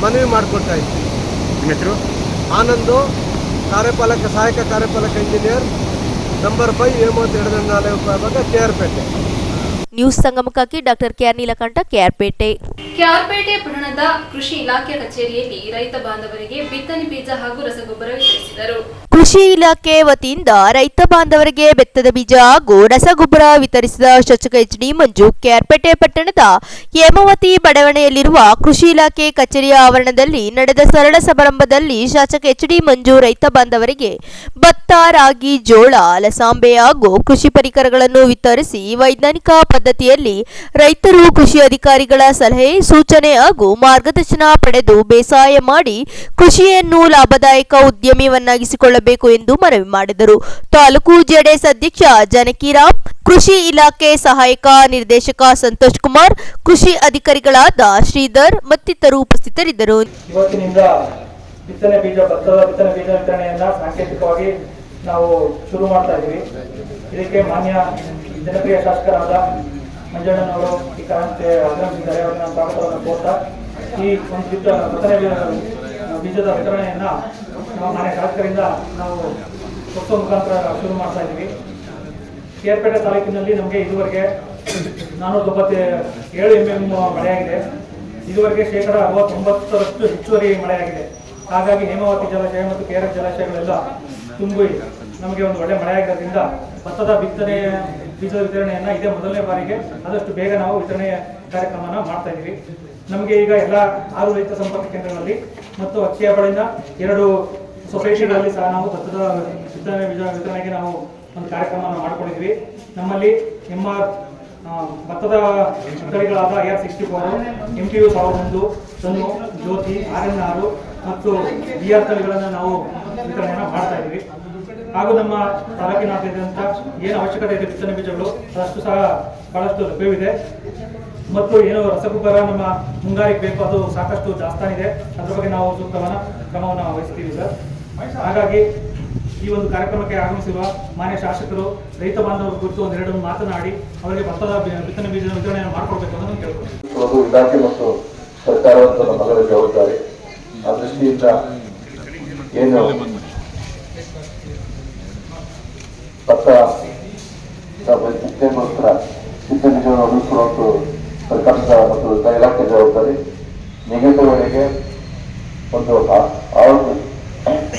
Speaker 7: ಮನವಿ ಮಾಡಿಕೊಳ್ತಾ ಇದ್ದೀವಿ.
Speaker 13: ನಿಮ್ಮ ಹೆಸರು?
Speaker 7: ಆನಂದು, ಸಹಾಯಕ ಕಾರ್ಯಪಾಲಕ ಇಂಜಿನಿಯರ್, ನಂಬರ್ 5 ಹೇಮಾವತಿ ವಿಭಾಗ, ಕೆಆರ್ಪೇಟೆ.
Speaker 9: ನ್ಯೂಸ್ ಸಂಗಮಕ್ಕಾಗಿ ಡಾಕ್ಟರ್ ಕೆಆರ್ ನೀಲಕಂಠ, ಕೆಆರ್ಪೇಟೆ.
Speaker 1: ಕೆಆರ್ಪೇಟೆ ಪಟ್ಟಣದ ಕೃಷಿ ಇಲಾಖೆ ಕಚೇರಿಯಲ್ಲಿ ರೈತ ಬಾಂಧವರಿಗೆ ಬಿತ್ತನೆ ಬೀಜ ಹಾಗೂ ರಸಗೊಬ್ಬರ ವಿತರಿಸಿದರು.
Speaker 9: ಕೃಷಿ ಇಲಾಖೆ ವತಿಯಿಂದ ರೈತ ಬಾಂಧವರಿಗೆ ಬೆತ್ತದ ಬೀಜ ಹಾಗೂ ರಸಗೊಬ್ಬರ ವಿತರಿಸಿದ ಶಾಸಕ ಎಚ್.ಡಿ. ಮಂಜು ಕೆಆರ್ಪೇಟೆ ಪಟ್ಟಣದ ಹೇಮಾವತಿ ಬಡಾವಣೆಯಲ್ಲಿರುವ ಕೃಷಿ ಇಲಾಖೆ ಕಚೇರಿಯ ಆವರಣದಲ್ಲಿ ನಡೆದ ಸರಳ ಸಮಾರಂಭದಲ್ಲಿ ಶಾಸಕ ಎಚ್.ಡಿ. ಮಂಜು ರೈತ ಬಾಂಧವರಿಗೆ ಭತ್ತ, ರಾಗಿ, ಜೋಳ, ಅಲಸಂದೆ ಹಾಗೂ ಕೃಷಿ ಪರಿಕರಗಳನ್ನು ವಿತರಿಸಿ ವೈಜ್ಞಾನಿಕ ಪದ್ಧತಿಯಲ್ಲಿ ರೈತರು ಕೃಷಿ ಅಧಿಕಾರಿಗಳ ಸಲಹೆ, ಸೂಚನೆ ಹಾಗೂ ಮಾರ್ಗದರ್ಶನ ಪಡೆದು ಬೇಸಾಯ ಮಾಡಿ ಕೃಷಿಯನ್ನು ಲಾಭದಾಯಕ ಉದ್ಯಮವನ್ನಾಗಿಸಿಕೊಳ್ಳಬೇಕು ಎಂದು ಮನವಿ ಮಾಡಿದರು. ತಾಲೂಕು ಜೆಡಿಎಸ್ ಅಧ್ಯಕ್ಷ ಜಾನಕಿರಾಮ್, ಕೃಷಿ ಇಲಾಖೆ ಸಹಾಯಕ ನಿರ್ದೇಶಕ ಸಂತೋಷ್ ಕುಮಾರ್, ಕೃಷಿ ಅಧಿಕಾರಿಗಳಾದ ಶ್ರೀಧರ್ ಮತ್ತಿತರರು ಉಪಸ್ಥಿತರಿದ್ದರು.
Speaker 14: ಇವತ್ತಿನಿಂದ ಬಿತ್ತನೆ ಬೀಜ, ಭತ್ತದ ಬಿತ್ತನೆ ಬೀಜ ವಿತರಣೆಯನ್ನ ಸಾಂಕೇತಿಕವಾಗಿ ನಾವು ಶುರು ಮಾಡ್ತಾ ಇದ್ದೀವಿ. ಇದಕ್ಕೆ ಮಾನ್ಯ ಜನಪ್ರಿಯ ಶಾಸಕರಾದ ಮಂಜಣ್ಣನವರು ಈ ಕಾರಣಕ್ಕೆ ಆಗಮಿಸಿದ್ದಾರೆ. ಅವರನ್ನ ಸ್ವಾಗತವನ್ನು ಕೋರ್ತಾ ಈ ಒಂದು ಬಿತ್ತನೆ ಬೀಜದ ವಿತರಣೆಯನ್ನ ನಾವು ಮಾನ್ಯ ಶಾಸಕರಿಂದ ನಾವು ಒತ್ತುವ ಮುಖಾಂತರ ಶುರು ಮಾಡ್ತಾ ಇದ್ದೀವಿ. ಕೆಆರ್ಪೇಟೆ ತಾಲೂಕಿನಲ್ಲಿ ನಮಗೆ ಇದುವರೆಗೆ 497 mm ಮಳೆಯಾಗಿದೆ. ಇದುವರೆಗೆ 69% ಹೆಚ್ಚುವರಿ ಮಳೆಯಾಗಿದೆ. ಹಾಗಾಗಿ ಹೇಮಾವತಿ ಜಲಾಶಯ ಮತ್ತು ಕೆಆರ್ಎಸ್ ಜಲಾಶಯಗಳೆಲ್ಲ ತುಂಬಿ ನಮಗೆ ಒಂದು ಒಳ್ಳೆ ಮಳೆಯಾಗಿರೋದ್ರಿಂದ ಭತ್ತದ ಬಿತ್ತನೆ ಬೀಜದ ವಿತರಣೆಯನ್ನ ಇದೇ ಮೊದಲನೇ ಬಾರಿಗೆ ಆದಷ್ಟು ಬೇಗ ನಾವು ವಿತರಣೆ ಕಾರ್ಯಕ್ರಮನ ಮಾಡ್ತಾ ಇದ್ದೀವಿ. ನಮಗೆ ಈಗ ಎಲ್ಲ 6 ರೈತ ಸಂಪರ್ಕ ಕೇಂದ್ರಗಳಲ್ಲಿ ಮತ್ತು ಅಕ್ಕಿಯ ಬಳಿನ 2 ಸೊಸೈಟಿಗಳಲ್ಲಿ ಸಹ ನಾವು ಭತ್ತದ ಬಿತ್ತನೆ ಬೀಜ ವಿತರಣೆಗೆ ನಾವು ಒಂದು ಕಾರ್ಯಕ್ರಮವನ್ನು ಮಾಡಿಕೊಂಡಿದ್ವಿ. ನಮ್ಮಲ್ಲಿ ಭತ್ತದ ತಳಿಗಳಾದ AR64, MTU 1001, ಸನ್ನು, ಜ್ಯೋತಿ, RN6 ಮತ್ತು BR ತಳಿಗಳನ್ನು ನಾವು ವಿತರಣೆಯನ್ನು ಮಾಡ್ತಾ ಇದ್ದೀವಿ. ಹಾಗೂ ನಮ್ಮ ತಾಲೂಕಿನಾದ್ಯಂತ ಏನು ಅವಶ್ಯಕತೆ ಇದೆ ಬಿತ್ತನೆ ಬೀಜಗಳು ಅದಷ್ಟು ಸಹ ಬಹಳಷ್ಟು ಲಭ್ಯವಿದೆ. ಮತ್ತು ಏನು ರಸಗೊಬ್ಬರ ನಮ್ಮ ಮುಂಗಾರಿಗೆ ಬೇಕು ಅದು ಸಾಕಷ್ಟು ದಾಸ್ತಾನಿದೆ. ಅದ್ರ ಬಗ್ಗೆ ನಾವು ಸೂಕ್ತವಾದ ಕ್ರಮವನ್ನು ವಹಿಸ್ತೀವಿ ಸರ್. ಹಾಗಾಗಿ ಈ ಒಂದು ಕಾರ್ಯಕ್ರಮಕ್ಕೆ ಆಗಮಿಸಿರುವ ಮಾನ್ಯ ಶಾಸಕರು ರೈತ ಬಾಂಧವರ ಕುರಿತು ಒಂದೆರಡು ಮಾತನಾಡಿ ಅವರಿಗೆ ಭತ್ತದ ಬಿತ್ತನೆ ಬೀಜದ ವಿತರಣೆಯನ್ನು ಮಾಡಿಕೊಡ್ಬೇಕು ಅಂತ ಕೇಳ್ಕೊಳ್ತೀವಿ.
Speaker 15: ಇಲಾಖೆ ಮತ್ತು ಸರ್ಕಾರದ ನಮ್ಮೆಲ್ಲರ ಜವಾಬ್ದಾರಿ. ಆ ದೃಷ್ಟಿಯಿಂದ ಏನು
Speaker 13: ಭತ್ತ ಸಿದ್ಧಗೋಸ್ಕರ ಸಿದ್ಧ ಬೀಜವನ್ನು ಒದಗಿಸುವಂತೂ ಸರ್ಕಾರದ ಮತ್ತು ಇಲಾಖೆ ಜವಾಬ್ದಾರಿ. ನಿಗದಿವರೆಗೆ ಒಂದು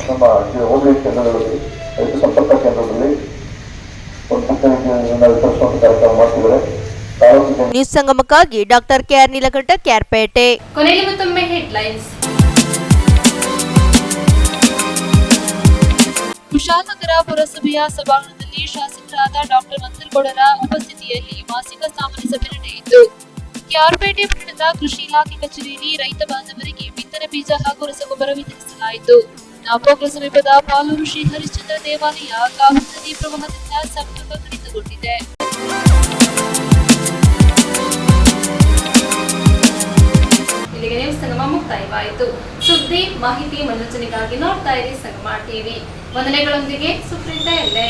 Speaker 13: ನಮ್ಮ ಹೋಬಳಿ ಕೇಂದ್ರಗಳಲ್ಲಿ ರೈತ ಸಂಪರ್ಕ ಕೇಂದ್ರದಲ್ಲಿ ಒಂದು ಬಿತ್ತನೆ ವಿತರಿಸುವಂತ ಕಾರ್ಯಕ್ರಮ ಮಾಡ್ತಿದ್ದಾರೆ.
Speaker 9: ನ್ಯೂಸ್ ಸಂಗಮಕ್ಕಾಗಿ ಡಾಕ್ಟರ್ ಕೆಆರ್ ನೀಲಕಂಠ, ಕ್ಯಾರ್ಪೇಟೆ.
Speaker 1: ಕೊನೆಯಲ್ಲಿ ಮತ್ತೊಮ್ಮೆ ಹೆಡ್ಲೈನ್ಸ್.
Speaker 2: ಕುಶಾಲನಗರ ಪುರಸಭೆಯ ಸಭಾಂಗಣದಲ್ಲಿ ಶಾಸಕರಾದ ಡಾಕ್ಟರ್ ಮಂತ್ರಗೌಡರ ಉಪಸ್ಥಿತಿಯಲ್ಲಿ ಮಾಸಿಕ ಸಾಮಾನ್ಯ ಸಭೆ ನಡೆಯಿತು. ಕ್ಯಾರ್ಪೇಟೆ ಪಟ್ಟಣದ ಕೃಷಿ ಇಲಾಖೆ ಕಚೇರಿಯಲ್ಲಿ ರೈತ ಬಾಂಧವರಿಗೆ ಬಿತ್ತನೆ ಬೀಜ ಹಾಗೂ ರಸಗೊಬ್ಬರ ವಿತರಿಸಲಾಯಿತು. ನಾಪೋಕ್ಲ ಸಮೀಪದ ಪಾಲೂರು ಶ್ರೀ ಹರಿಶ್ಚಂದ್ರ ದೇವಾಲಯ ಕಾವೇರಿ ನದಿ ಪ್ರವಾಹದಿಂದ ಸಂಪರ್ಕ ಕಡಿತಗೊಂಡಿದೆ.
Speaker 1: ಇಲ್ಲಿಗೆ ನ್ಯೂಸ್ ಸಂಗಮ ಮುಕ್ತಾಯವಾಯಿತು. ಸುದ್ದಿ, ಮಾಹಿತಿ, ಮನೋರಂಜನೆಗಾಗಿ ನೋಡ್ತಾ ಇರಿ ಸಂಗಮ ಟಿವಿ. ವಂದನೆಗಳೊಂದಿಗೆ ಸುಪ್ರೀತಾ ಎಲ್ಲೆ.